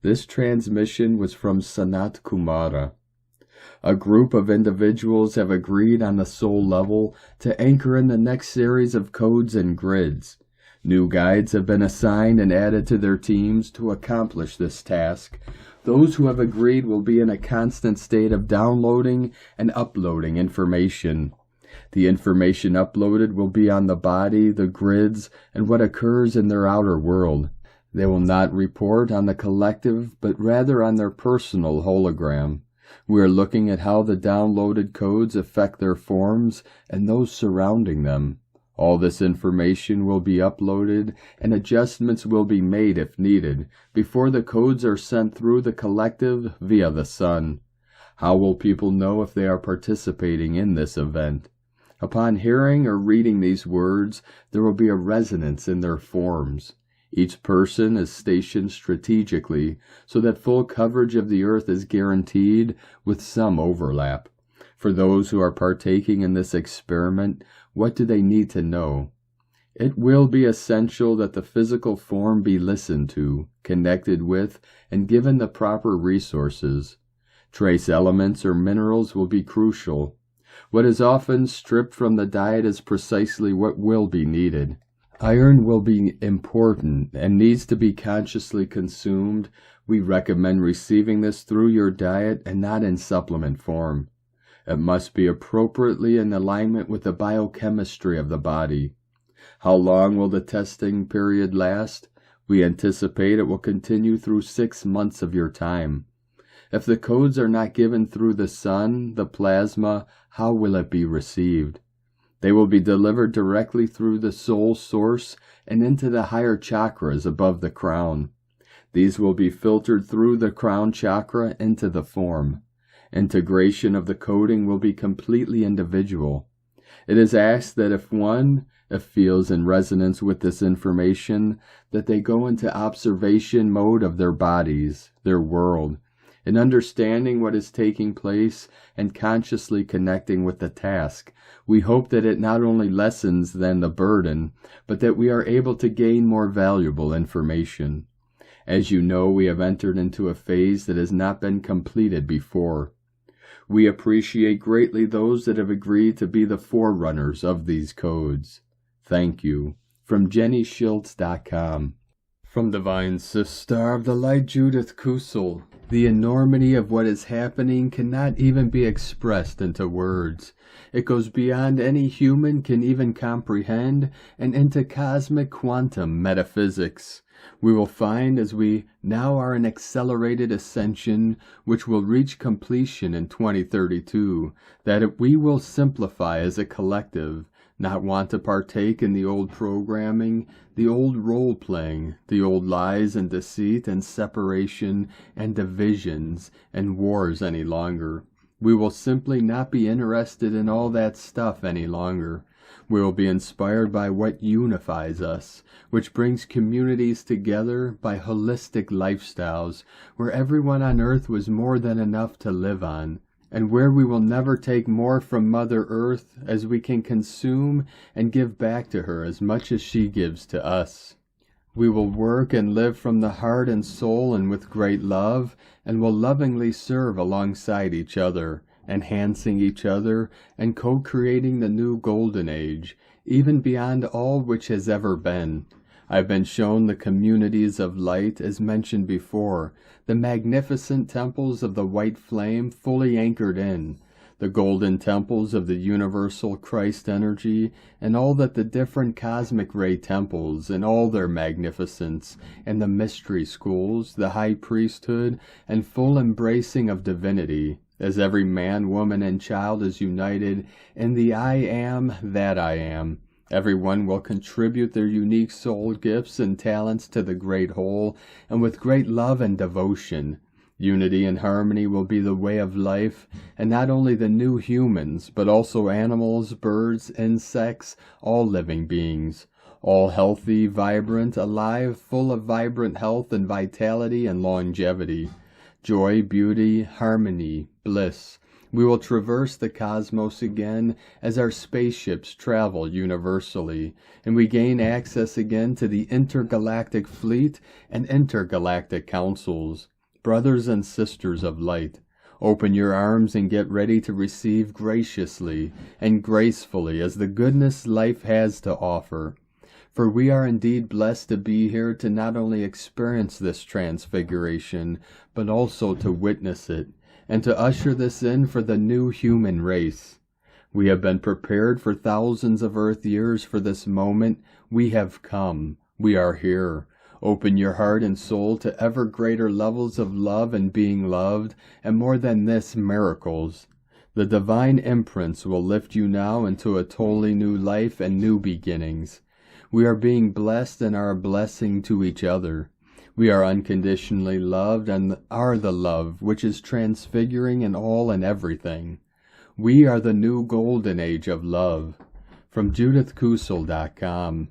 This transmission was from Sanat Kumara. A group of individuals have agreed on the soul level to anchor in the next series of codes and grids. New guides have been assigned and added to their teams to accomplish this task. Those who have agreed will be in a constant state of downloading and uploading information. The information uploaded will be on the body, the grids, and what occurs in their outer world. They will not report on the collective, but rather on their personal hologram. We are looking at how the downloaded codes affect their forms and those surrounding them. All this information will be uploaded, and adjustments will be made if needed, before the codes are sent through the collective via the sun. How will people know if they are participating in this event? Upon hearing or reading these words, there will be a resonance in their forms. Each person is stationed strategically so that full coverage of the earth is guaranteed with some overlap. For those who are partaking in this experiment, what do they need to know? It will be essential that the physical form be listened to, connected with, and given the proper resources. Trace elements or minerals will be crucial. What is often stripped from the diet is precisely what will be needed. Iron will be important and needs to be consciously consumed. We recommend receiving this through your diet and not in supplement form. It must be appropriately in alignment with the biochemistry of the body. How long will the testing period last? We anticipate it will continue through 6 months of your time. If the codes are not given through the sun, the plasma, how will it be received? They will be delivered directly through the soul source and into the higher chakras above the crown. These will be filtered through the crown chakra into the form. Integration of the coding will be completely individual. It is asked that if one feels in resonance with this information, that they go into observation mode of their bodies, their world, in understanding what is taking place and consciously connecting with the task. We hope that it not only lessens then the burden, but that we are able to gain more valuable information. As you know, we have entered into a phase that has not been completed before. We appreciate greatly those that have agreed to be the forerunners of these codes. Thank you. From JennySchultz.com. From Divine Sister of the Light, Judith Kusel. The enormity of what is happening cannot even be expressed into words. It goes beyond any human can even comprehend and into cosmic quantum metaphysics. We will find, as we now are in accelerated ascension, which will reach completion in 2032, that we will simplify as a collective, not want to partake in the old programming, the old role-playing, the old lies and deceit and separation and divisions and wars any longer. We will simply not be interested in all that stuff any longer. We will be inspired by what unifies us, which brings communities together by holistic lifestyles, where everyone on earth was more than enough to live on, and where we will never take more from Mother Earth as we can consume and give back to her as much as she gives to us. We will work and live from the heart and soul and with great love, and will lovingly serve alongside each other, enhancing each other and co-creating the new golden age, even beyond all which has ever been. I've been shown the communities of light, as mentioned before, the magnificent temples of the white flame fully anchored in, the golden temples of the universal Christ energy, and all that the different cosmic ray temples in all their magnificence, and the mystery schools, the high priesthood, and full embracing of divinity, as every man, woman, and child is united in the I am that I am. Everyone will contribute their unique soul gifts and talents to the great whole, and with great love and devotion. Unity and harmony will be the way of life, and not only the new humans, but also animals, birds, insects, all living beings. All healthy, vibrant, alive, full of vibrant health and vitality and longevity. Joy, beauty, harmony, bliss. We will traverse the cosmos again as our spaceships travel universally, and we gain access again to the intergalactic fleet and intergalactic councils. Brothers and sisters of light, open your arms and get ready to receive graciously and gracefully as the goodness life has to offer. For we are indeed blessed to be here to not only experience this transfiguration, but also to witness it, and to usher this in for the new human race. We have been prepared for thousands of Earth years for this moment. We have come. We are here. Open your heart and soul to ever greater levels of love and being loved, and more than this, miracles. The divine imprints will lift you now into a totally new life and new beginnings. We are being blessed and are a blessing to each other. We are unconditionally loved and are the love which is transfiguring in all and everything. We are the new golden age of love. From JudithKusel.com.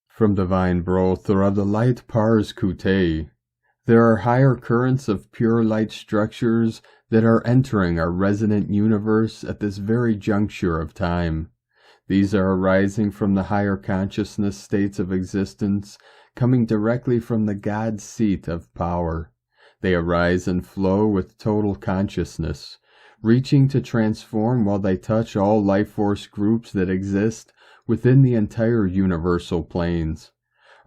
From Divine Brother of the Light Pars Kute. There are higher currents of pure light structures that are entering our resonant universe at this very juncture of time. These are arising from the higher consciousness states of existence, coming directly from the God seat of power. They arise and flow with total consciousness, reaching to transform while they touch all life force groups that exist within the entire universal planes.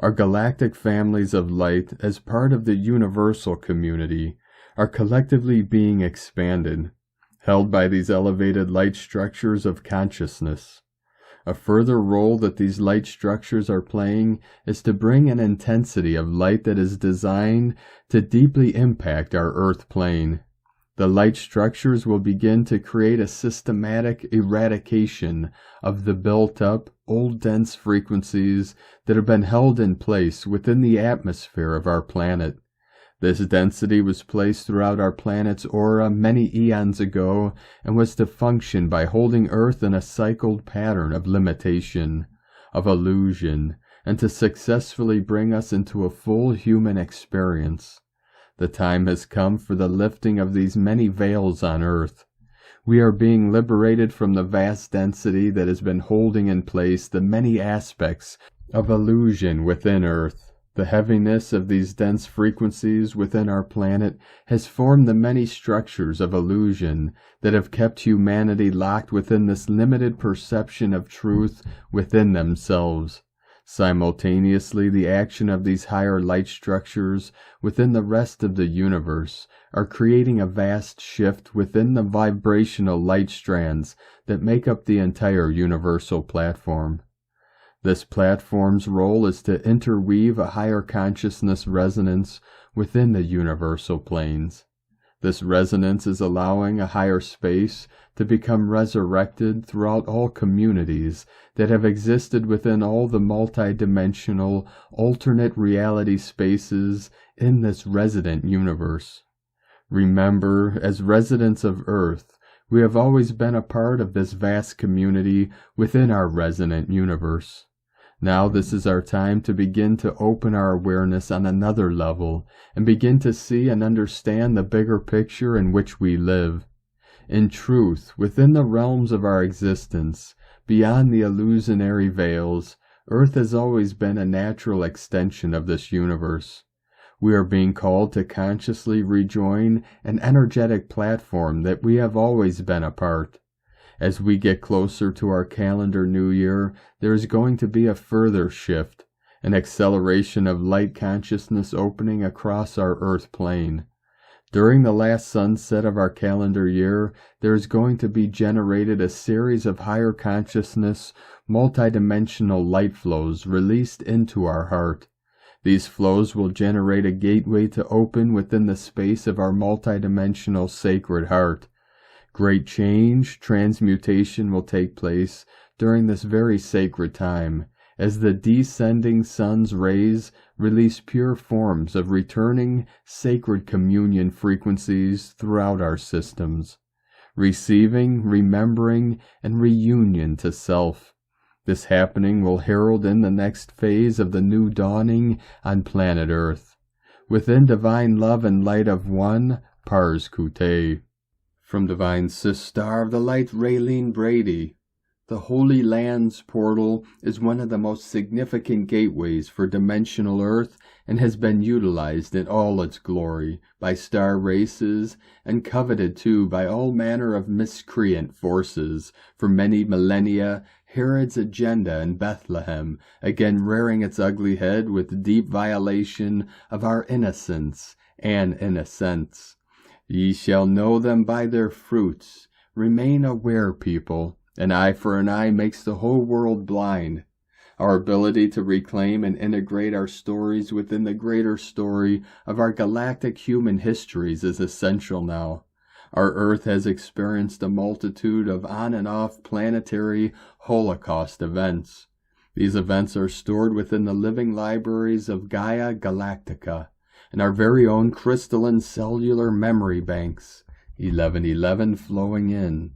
Our galactic families of light, as part of the universal community, are collectively being expanded, held by these elevated light structures of consciousness. A further role that these light structures are playing is to bring an intensity of light that is designed to deeply impact our Earth plane. The light structures will begin to create a systematic eradication of the built-up, old dense frequencies that have been held in place within the atmosphere of our planet. This density was placed throughout our planet's aura many eons ago and was to function by holding Earth in a cycled pattern of limitation, of illusion, and to successfully bring us into a full human experience. The time has come for the lifting of these many veils on Earth. We are being liberated from the vast density that has been holding in place the many aspects of illusion within Earth. The heaviness of these dense frequencies within our planet has formed the many structures of illusion that have kept humanity locked within this limited perception of truth within themselves. Simultaneously, the action of these higher light structures within the rest of the universe are creating a vast shift within the vibrational light strands that make up the entire universal platform. This platform's role is to interweave a higher consciousness resonance within the universal planes. This resonance is allowing a higher space to become resurrected throughout all communities that have existed within all the multidimensional, alternate reality spaces in this resident universe. Remember, as residents of Earth, we have always been a part of this vast community within our resonant universe. Now this is our time to begin to open our awareness on another level and begin to see and understand the bigger picture in which we live. In truth, within the realms of our existence, beyond the illusionary veils, Earth has always been a natural extension of this universe. We are being called to consciously rejoin an energetic platform that we have always been a part. As we get closer to our calendar new year, there is going to be a further shift, an acceleration of light consciousness opening across our Earth plane. During the last sunset of our calendar year, there is going to be generated a series of higher consciousness, multidimensional light flows released into our heart. These flows will generate a gateway to open within the space of our multidimensional sacred heart. Great change, transmutation will take place during this very sacred time, as the descending sun's rays release pure forms of returning sacred communion frequencies throughout our systems, receiving, remembering, and reunion to self. This happening will herald in the next phase of the new dawning on planet Earth, within divine love and light of one, Pars Kute. From Divine Sister of the Light, Raylene Brady. The Holy Lands portal is one of the most significant gateways for dimensional Earth and has been utilized in all its glory by star races and coveted too by all manner of miscreant forces for many millennia. Herod's agenda in Bethlehem, again rearing its ugly head with deep violation of our innocence and innocence. Ye shall know them by their fruits. Remain aware, people. An eye for an eye makes the whole world blind. Our ability to reclaim and integrate our stories within the greater story of our galactic human histories is essential now. Our Earth has experienced a multitude of on and off planetary Holocaust events. These events are stored within the living libraries of Gaia Galactica and our very own crystalline cellular memory banks, 1111 flowing in.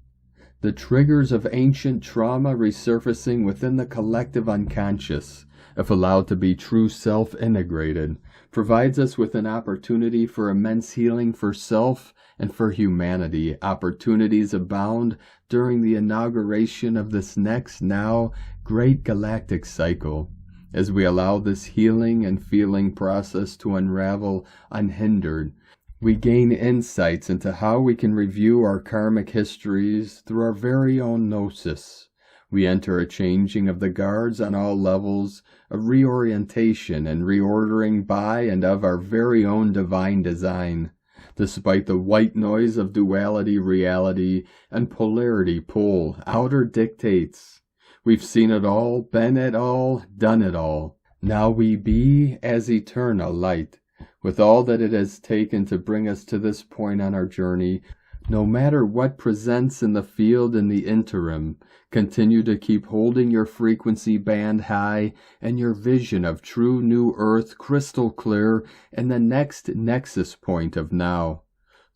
The triggers of ancient trauma resurfacing within the collective unconscious, if allowed to be true self-integrated, provides us with an opportunity for immense healing for self and for humanity. Opportunities abound during the inauguration of this next, now, great galactic cycle, as we allow this healing and feeling process to unravel unhindered. We gain insights into how we can review our karmic histories through our very own gnosis. We enter a changing of the guards on all levels, a reorientation and reordering by and of our very own divine design. Despite the white noise of duality, reality, and polarity pull, outer dictates. We've seen it all, been it all, done it all. Now we be as eternal light. With all that it has taken to bring us to this point on our journey, no matter what presents in the field in the interim, continue to keep holding your frequency band high and your vision of true new Earth crystal clear in the next nexus point of now.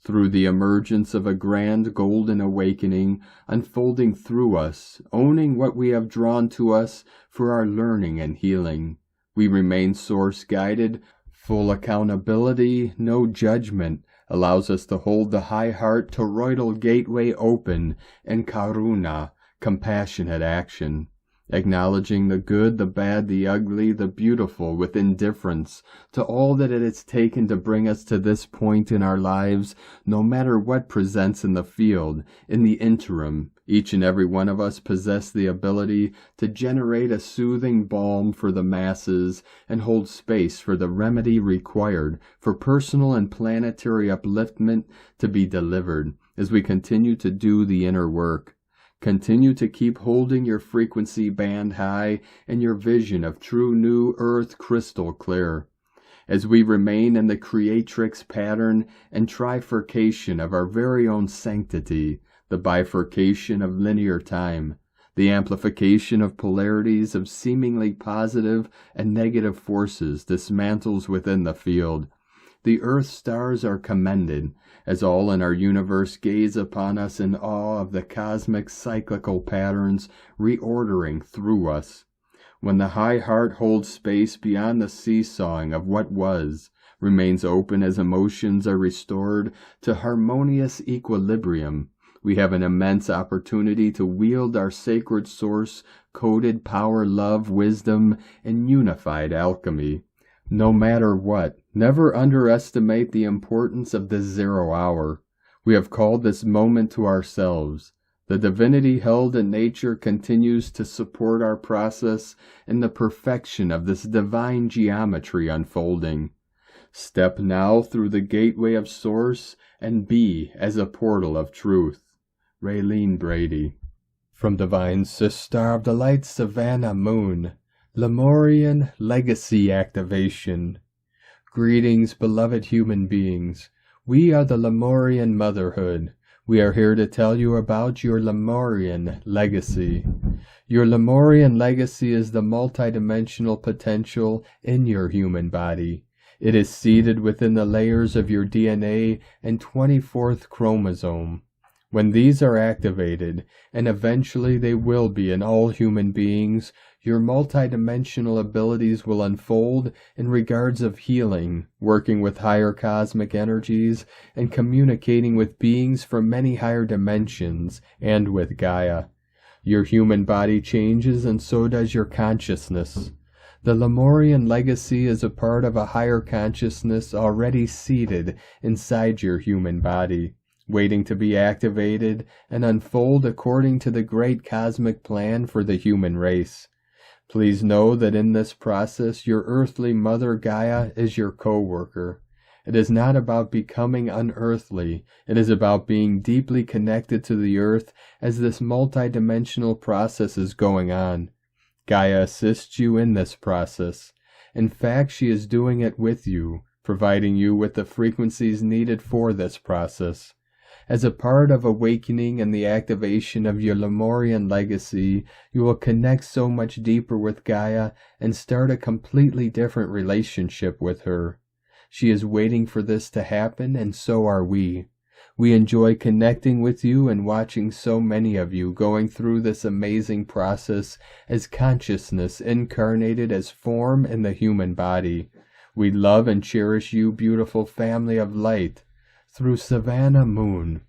Through the emergence of a grand golden awakening unfolding through us, owning what we have drawn to us for our learning and healing, we remain source-guided. Full accountability, no judgment, allows us to hold the high heart toroidal gateway open in karuna, compassionate action, acknowledging the good, the bad, the ugly, the beautiful with indifference to all that it has taken to bring us to this point in our lives, no matter what presents in the field. In the interim, each and every one of us possess the ability to generate a soothing balm for the masses and hold space for the remedy required for personal and planetary upliftment to be delivered as we continue to do the inner work. Continue to keep holding your frequency band high and your vision of true new Earth crystal clear. As we remain in the creatrix pattern and trifurcation of our very own sanctity, the bifurcation of linear time, the amplification of polarities of seemingly positive and negative forces dismantles within the field. The Earth stars are commended, as all in our universe gaze upon us in awe of the cosmic cyclical patterns reordering through us. When the high heart holds space beyond the seesawing of what was, remains open as emotions are restored to harmonious equilibrium, we have an immense opportunity to wield our sacred source-coded power, love, wisdom, and unified alchemy. No matter what, never underestimate the importance of the 0 hour. We have called this moment to ourselves. The divinity held in nature continues to support our process in the perfection of this divine geometry unfolding. Step now through the gateway of Source and be as a portal of truth. Raylene Brady. From Divine Sister of the Light Savannah Moon, Lemurian Legacy Activation. Greetings, beloved human beings. We are the Lemurian Motherhood. We are here to tell you about your Lemurian legacy. Your Lemurian legacy is the multidimensional potential in your human body. It is seated within the layers of your DNA and 24th chromosome. When these are activated, and eventually they will be in all human beings, your multidimensional abilities will unfold in regards of healing, working with higher cosmic energies, and communicating with beings from many higher dimensions, and with Gaia. Your human body changes, and so does your consciousness. The Lemurian legacy is a part of a higher consciousness already seated inside your human body, waiting to be activated and unfold according to the great cosmic plan for the human race. Please know that in this process, your earthly mother Gaia is your co-worker. It is not about becoming unearthly. It is about being deeply connected to the earth as this multidimensional process is going on. Gaia assists you in this process. In fact, she is doing it with you, providing you with the frequencies needed for this process. As a part of awakening and the activation of your Lemurian legacy, you will connect so much deeper with Gaia and start a completely different relationship with her. She is waiting for this to happen, and so are we. We enjoy connecting with you and watching so many of you going through this amazing process as consciousness incarnated as form in the human body. We love and cherish you, beautiful family of light. Through Savannah Moon.